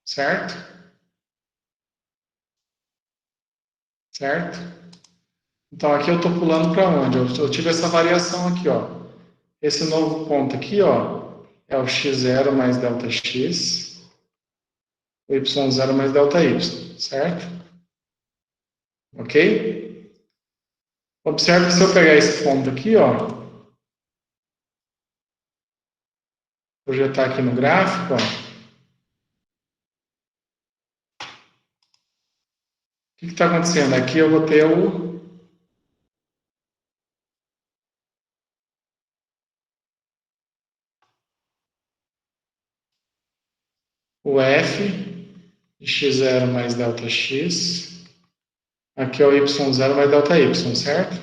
Certo? Certo? Então, aqui eu estou pulando para onde? Eu tive essa variação aqui, ó. Esse novo ponto aqui, ó, é o x0 mais delta x, o y0 mais delta y, certo? Ok? Observe que se eu pegar esse ponto aqui, ó, projetar aqui no gráfico, ó, o que está acontecendo? Aqui eu vou ter o f de x0 mais delta x, aqui é o y0 mais delta y, certo?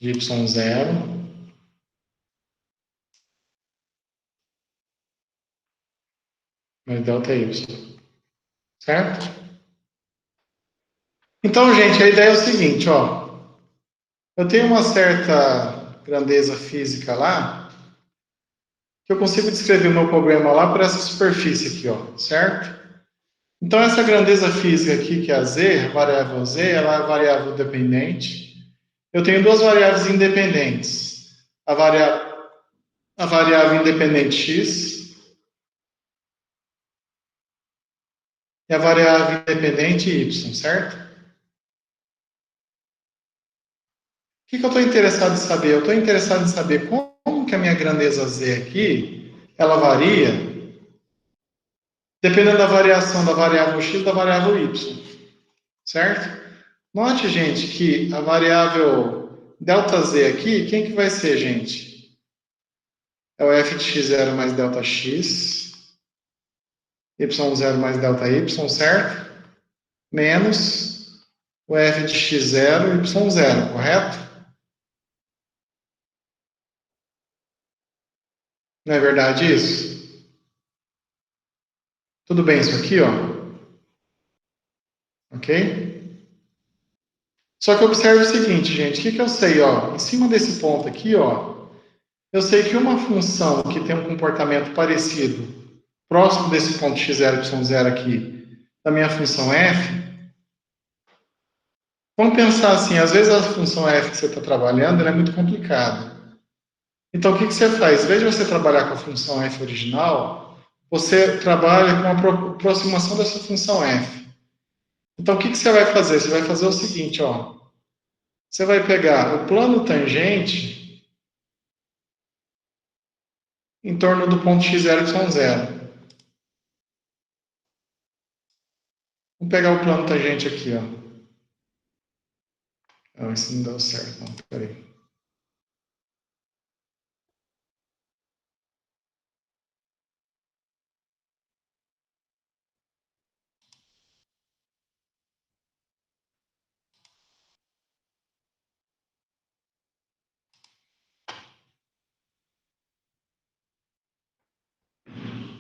De y0 mais delta y, certo? Então, gente, a ideia é o seguinte, ó. Eu tenho uma certa grandeza física lá, que eu consigo descrever o meu problema lá por essa superfície aqui, ó, certo? Então, essa grandeza física aqui, que é a z, a variável z, ela é variável dependente. Eu tenho duas variáveis independentes. A variável independente x e a variável independente y, certo? O que eu estou interessado em saber? Eu estou interessado em saber como que a minha grandeza z aqui, ela varia dependendo da variação da variável x e da variável y, certo? Note, gente, que a variável ΔZ aqui, quem que vai ser, gente? É o f de x0 mais Δx, y0 mais Δy, certo? Menos o f de x0 e y0, correto? Não é verdade isso? Tudo bem isso aqui, ó? Ok? Só que observe o seguinte, gente, o que eu sei, ó? Em cima desse ponto aqui, ó, eu sei que uma função que tem um comportamento parecido, próximo desse ponto x0, y0 aqui, da minha função f, vamos pensar assim, às vezes a função f que você está trabalhando ela é muito complicada. Então, o que você faz? Em vez de você trabalhar com a função f original, você trabalha com a aproximação dessa função f. Então, o que você vai fazer? Você vai fazer o seguinte, ó. Você vai pegar o plano tangente em torno do ponto x0, y0. Vamos pegar o plano tangente aqui, ó. Não, isso não deu certo, não. Peraí.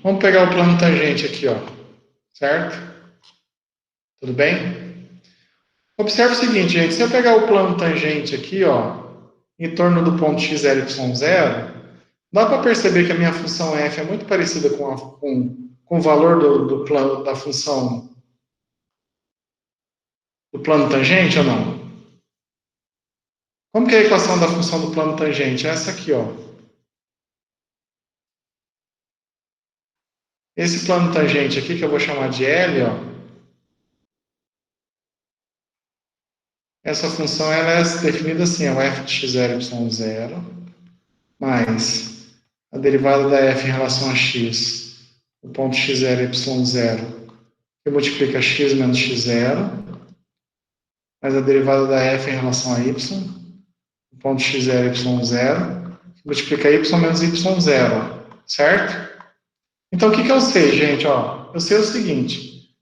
Vamos pegar o plano tangente aqui, ó. Certo? Tudo bem? Observe o seguinte, gente. Se eu pegar o plano tangente aqui, ó, em torno do ponto x0, y0, dá para perceber que a minha função f é muito parecida com o valor do plano da função do plano tangente ou não? Como que é a equação da função do plano tangente? É essa aqui, ó. Esse plano tangente aqui, que eu vou chamar de L, ó. Essa função ela é definida assim, é o f de x0, y0, mais a derivada da f em relação a x, o ponto x0, y0, que multiplica x menos x0, mais a derivada da f em relação a y, o ponto x0, y0, que multiplica y menos y0, certo? Então, o que eu sei, gente? Ó, eu sei o seguinte,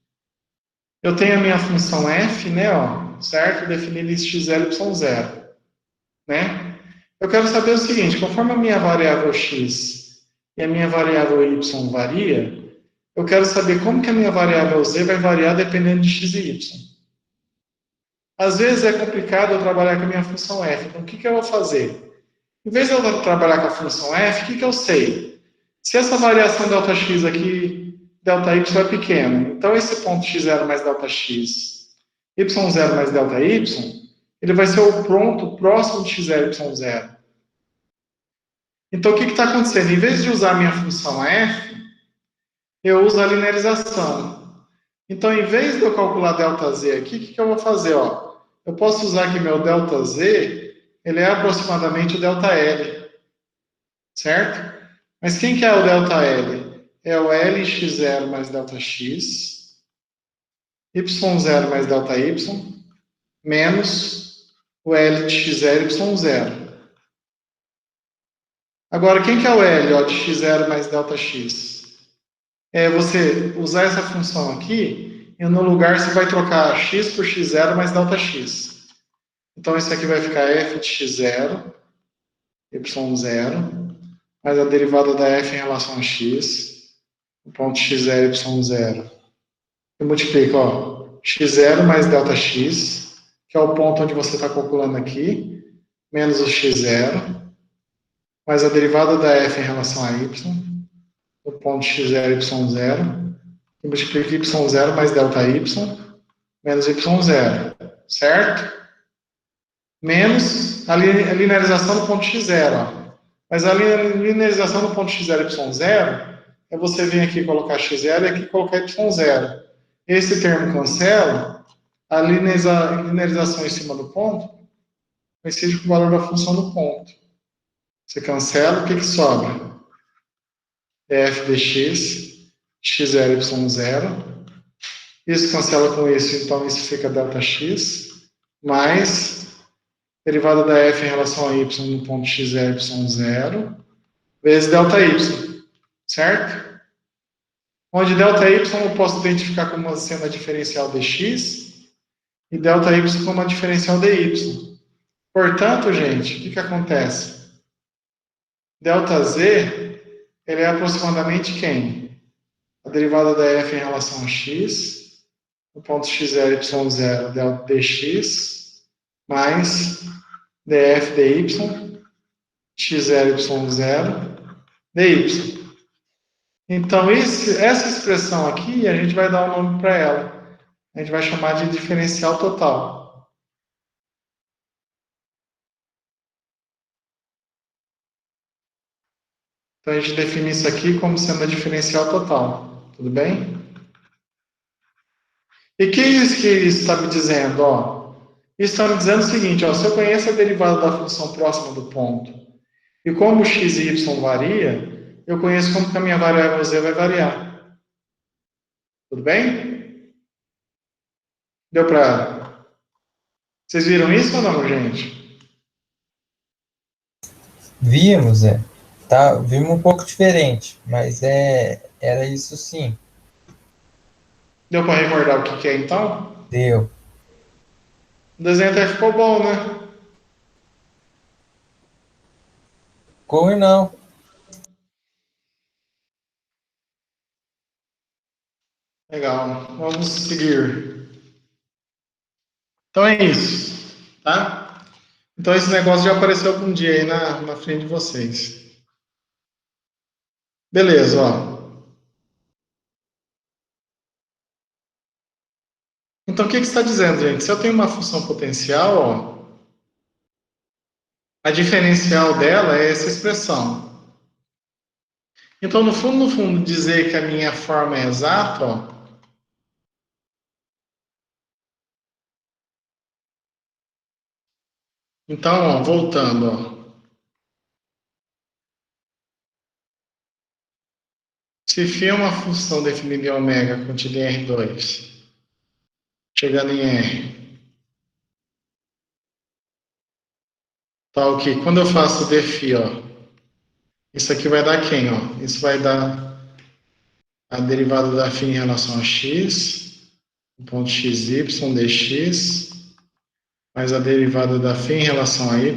eu tenho a minha função f, né, ó, certo? Definida em x0, y0, né? Eu quero saber o seguinte, conforme a minha variável x e a minha variável y varia, eu quero saber como que a minha variável z vai variar dependendo de x e y. Às vezes é complicado eu trabalhar com a minha função f, então o que eu vou fazer? Em vez de eu trabalhar com a função f, o que eu sei? Se essa variação Δx aqui delta y é pequeno. Então, esse ponto x0 mais delta x, y0 mais delta y, ele vai ser o ponto próximo de x0, y0. Então, o que está acontecendo? Em vez de usar a minha função f, eu uso a linearização. Então, em vez de eu calcular ΔZ aqui, o que eu vou fazer? Ó? Eu posso usar que meu ΔZ, ele é aproximadamente o ΔL, certo? Mas quem que é o ΔL? É o LX0 mais ΔX, Y0 mais ΔY, menos o L de x0, y0. Agora, quem que é o L ó, de x0 mais ΔX? É você usar essa função aqui e no lugar você vai trocar x por x0 mais ΔX. Então, isso aqui vai ficar f de x0, y0, mais a derivada da f em relação a x, o ponto x0, y0. Eu multiplico, ó, x0 mais ΔX, que é o ponto onde você está calculando aqui, menos o x0, mais a derivada da f em relação a y, o ponto x0, y0, e multiplico y0 mais ΔY, menos y0, certo? Menos a linearização do ponto x0. Ó. Mas a linearização do ponto x0, y0 é você vir aqui colocar x0 e aqui colocar y0. Esse termo cancela, a linearização em cima do ponto coincide com o valor da função do ponto. Você cancela, o que sobra? f de x, x0, y0. Isso cancela com isso, então isso fica ΔX, mais derivada da f em relação a y no ponto x0, y0, vezes ΔY, certo? Onde ΔY eu posso identificar como sendo a diferencial dx e ΔY como a diferencial dy. Portanto, gente, o que acontece? ΔZ, ele é aproximadamente quem? A derivada da f em relação a x, no ponto x0, y0, dx, mais df dy, x0, y0, dy. Então, essa expressão aqui, a gente vai dar um nome para ela. A gente vai chamar de diferencial total. Então, a gente define isso aqui como sendo a diferencial total. Tudo bem? E o que isso está me dizendo? Ó, isso está me dizendo o seguinte, ó, se eu conheço a derivada da função próxima do ponto, e como x e y varia, eu conheço como que a minha variável z vai variar. Tudo bem? Deu para... Vocês viram isso ou não, gente? Vimos, tá, vimos um pouco diferente, mas era isso sim. Deu para recordar o que é, então? Deu. O desenho até ficou bom, né? Como não? Legal. Vamos seguir. Então é isso, tá? Então esse negócio já apareceu algum dia aí na frente de vocês. Beleza, ó. Então o que está dizendo, gente? Se eu tenho uma função potencial, ó, a diferencial dela é essa expressão. Então, no fundo, dizer que a minha forma é exata, ó, então, ó, voltando, ó. Se φ é uma função definida em ômega contida em R2, chegando em R, tal que quando eu faço dφ, ó, isso aqui vai dar quem, ó? Isso vai dar a derivada da φ em relação a x, o ponto xy dx, mais a derivada da φ em relação a y,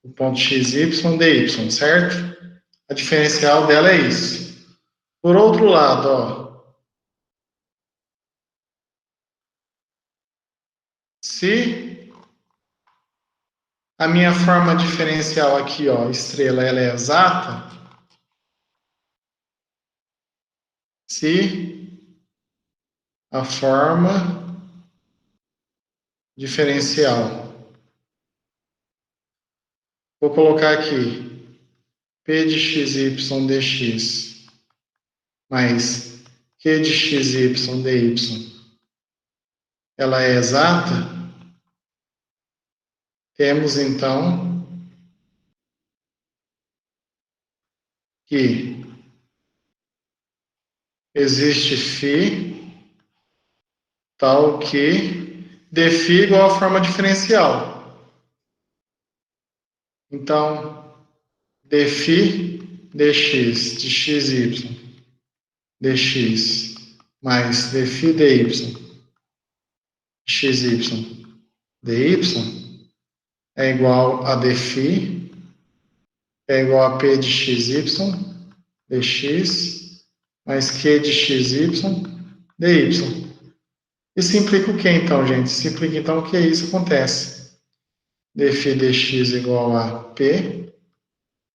o ponto xy dy, certo? A diferencial dela é isso. Por outro lado, ó, se a minha forma diferencial aqui, ó, estrela, ela é exata, se a forma diferencial. Vou colocar aqui P de xy dx mais Q de xy dy. Ela é exata? Temos, então, que existe φ tal que dφ igual a forma diferencial. Então, dφ dx de xy dx mais dφ dy xy dy é igual a dφ é igual a p de xy dx mais q de xy dy. Isso implica o que, então, gente? Isso implica, então, que isso acontece. dφ dx igual a p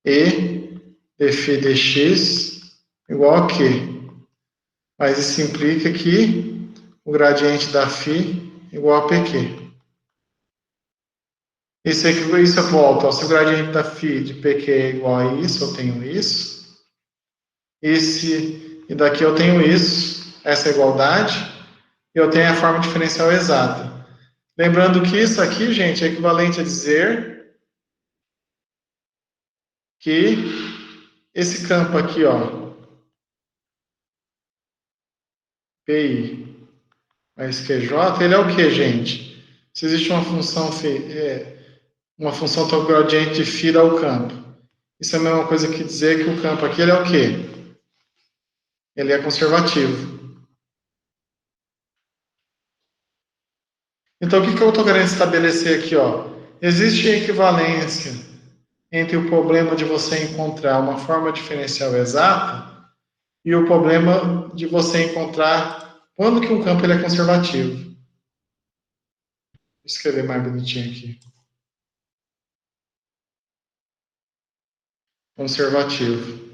e dφ dx igual a q. Mas isso implica que o gradiente da φ igual a pq. Isso eu volto. Se o gradiente da φ de pq é igual a isso, eu tenho isso. E daqui eu tenho isso, essa igualdade. E eu tenho a forma diferencial exata. Lembrando que isso aqui, gente, é equivalente a dizer que esse campo aqui, ó, PI mais QJ, ele é o que, gente? Se existe uma função tal gradiente de φ dá o campo. Isso é a mesma coisa que dizer que o campo aqui ele é o quê? Ele é conservativo. Então, o que eu estou querendo estabelecer aqui, ó? Existe equivalência entre o problema de você encontrar uma forma diferencial exata e o problema de você encontrar quando que um campo ele é conservativo. Vou escrever mais bonitinho aqui. Conservativo.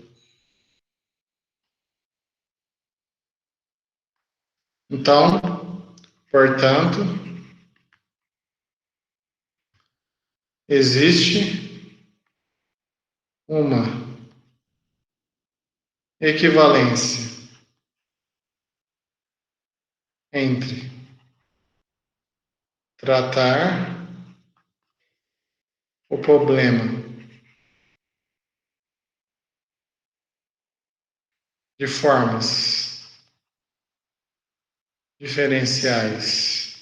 Então, portanto, existe uma equivalência entre tratar o problema de formas diferenciais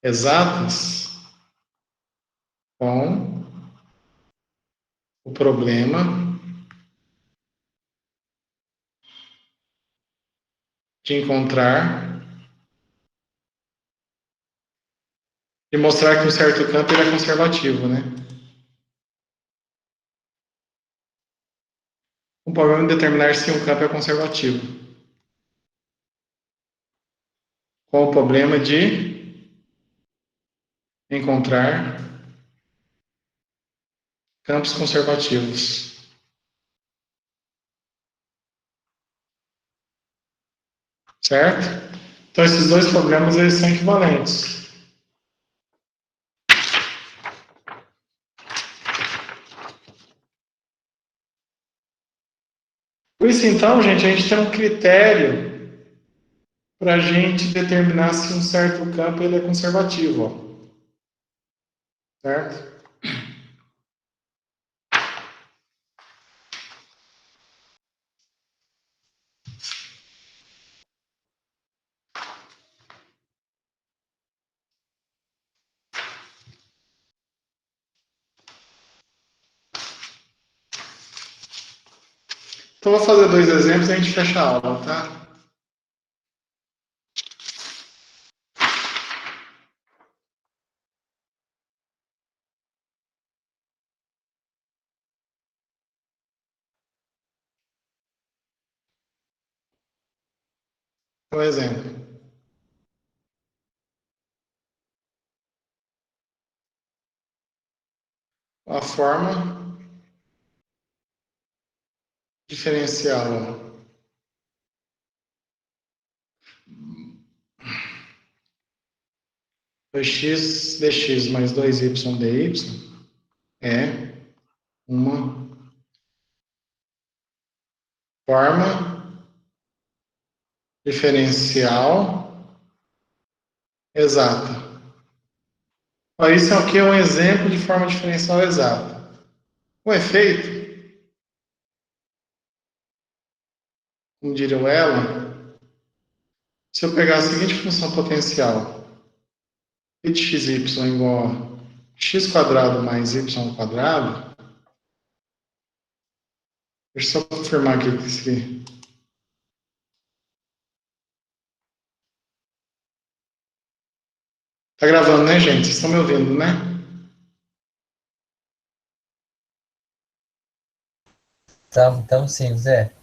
exatas com o problema de encontrar e mostrar que um certo campo ele é conservativo, né? O problema de determinar se um campo é conservativo. Com o problema de encontrar campos conservativos. Certo? Então, esses dois problemas eles são equivalentes. Por isso, então, gente, a gente tem um critério para a gente determinar se um certo campo ele é conservativo. Ó. Certo? Então, vou fazer dois exemplos e a gente fecha a aula, tá? Por exemplo, a forma diferencial 2x dx mais 2y dy é uma forma diferencial exata. Isso aqui é um exemplo de forma diferencial exata. Com efeito, como diria o Ela, se eu pegar a seguinte função potencial, π de xy igual a x quadrado mais y quadrado, deixa eu só confirmar aqui que isso aqui. Tá gravando, né, gente? Vocês estão me ouvindo, né? Tamo sim, Zé.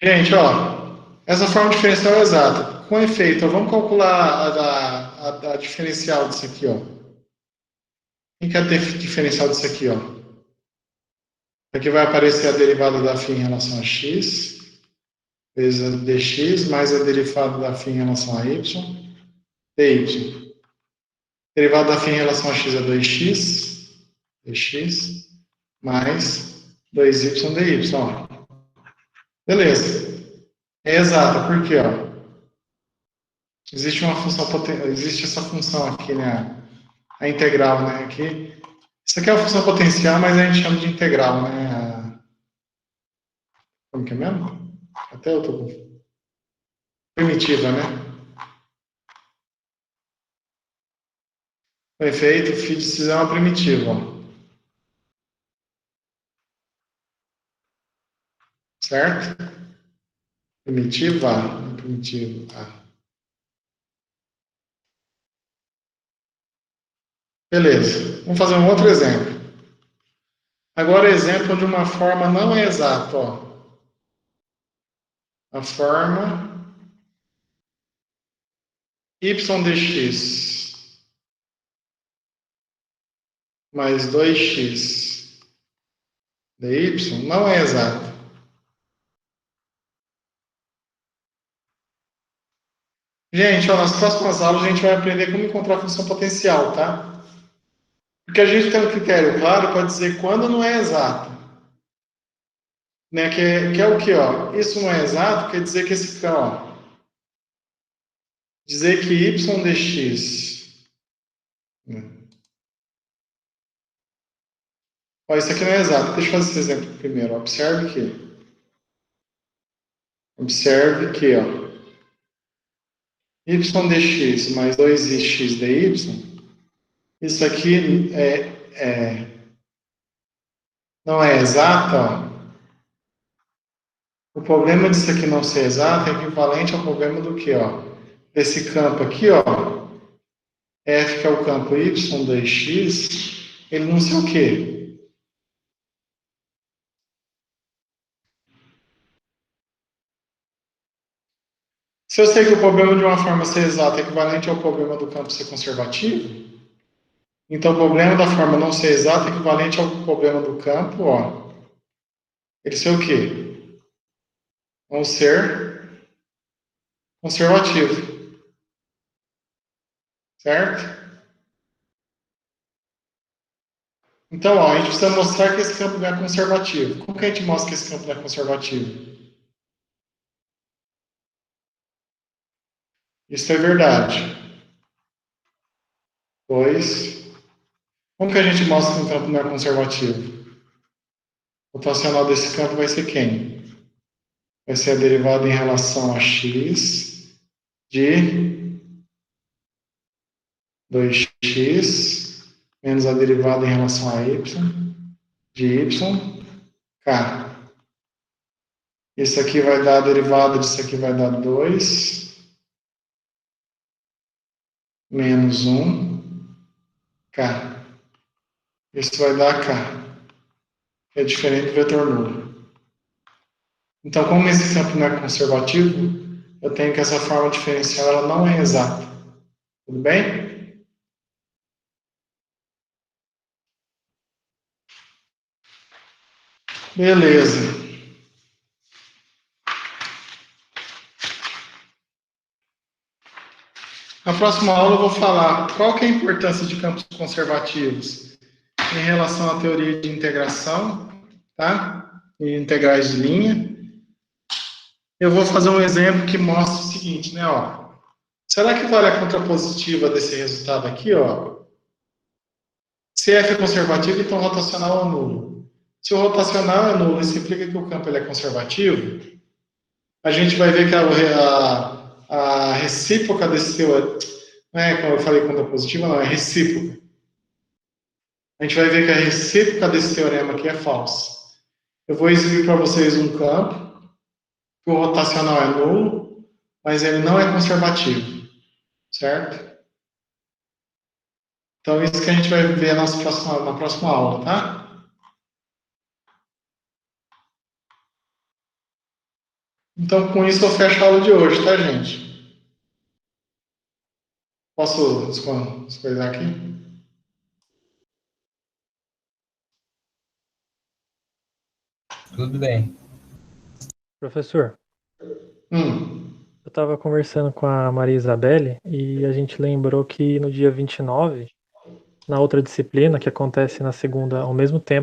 Gente, ó, essa forma diferencial é exata. Com efeito, ó, vamos calcular a diferencial disso aqui, ó. Quem quer ter diferencial disso aqui, ó? Aqui vai aparecer a derivada da φ em relação a x, vezes a dx, mais a derivada da φ em relação a y, dy. Derivada da φ em relação a x é 2x, dx, mais 2y dy. Ó. Beleza. É exata, por quê? Ó? Existe uma função existe essa função aqui, né? A integral, né? Aqui. Isso aqui é uma função potencial, mas a gente chama de integral, né? Como que é mesmo? Até eu tô primitiva, né? O efeito φ de x é uma primitiva, ó. Certo? Primitiva, primitiva. Beleza. Vamos fazer um outro exemplo. Agora, exemplo de uma forma não é exata, ó. A forma y dx mais 2x dy não é exata. Gente, ó, nas próximas aulas a gente vai aprender como encontrar a função potencial, tá? Porque a gente tem um critério claro para dizer quando não é exato. Né? Que é o que, ó? Isso não é exato, quer dizer que esse, ó, dizer que y dx. Ó, isso aqui não é exato. Deixa eu fazer esse exemplo primeiro. Observe que. Observe que, ó. Y dx mais 2x dy. Isso aqui não é exato, ó. O problema disso aqui não ser exato é equivalente ao problema do que, ó? Desse campo aqui, ó. F, que é o campo y 2x, ele não sei o quê. Se eu sei que o problema de uma forma ser exata é equivalente ao problema do campo ser conservativo, então o problema da forma não ser exata é equivalente ao problema do campo, ó. Ele ser o quê? Vão ser conservativo. Certo? Então, ó, a gente precisa mostrar que esse campo não é conservativo. Como que a gente mostra que esse campo não é conservativo? Isso é verdade. Pois, como que a gente mostra que um campo não é conservativo? O rotacional desse campo vai ser quem? Vai ser a derivada em relação a x de 2x menos a derivada em relação a y de y, k. Isso aqui vai dar a derivada disso aqui vai dar 2 menos 1, k. Isso vai dar k. É diferente do vetor nulo. Então, como esse campo não é conservativo, eu tenho que essa forma diferencial ela não é exata. Tudo bem? Beleza. Na próxima aula eu vou falar qual que é a importância de campos conservativos em relação à teoria de integração, tá? E integrais de linha. Eu vou fazer um exemplo que mostra o seguinte, né, ó. Será que vale a contrapositiva desse resultado aqui, ó? Se F é conservativo, então o rotacional é nulo. Se o rotacional é nulo, isso implica que o campo ele é conservativo. A gente vai ver que a recíproca desse teorema, não é como eu falei contrapositiva, não, é recíproca. A gente vai ver que a recíproca desse teorema aqui é falsa. Eu vou exibir para vocês um campo, que o rotacional é nulo, mas ele não é conservativo, certo? Então, isso que a gente vai ver na próxima aula, tá? Então, com isso, eu fecho a aula de hoje, tá, gente? Posso descoisar aqui? Tudo bem. Professor, Hum. eu estava conversando com a Maria Isabelle e a gente lembrou que no dia 29, na outra disciplina, que acontece na segunda ao mesmo tempo,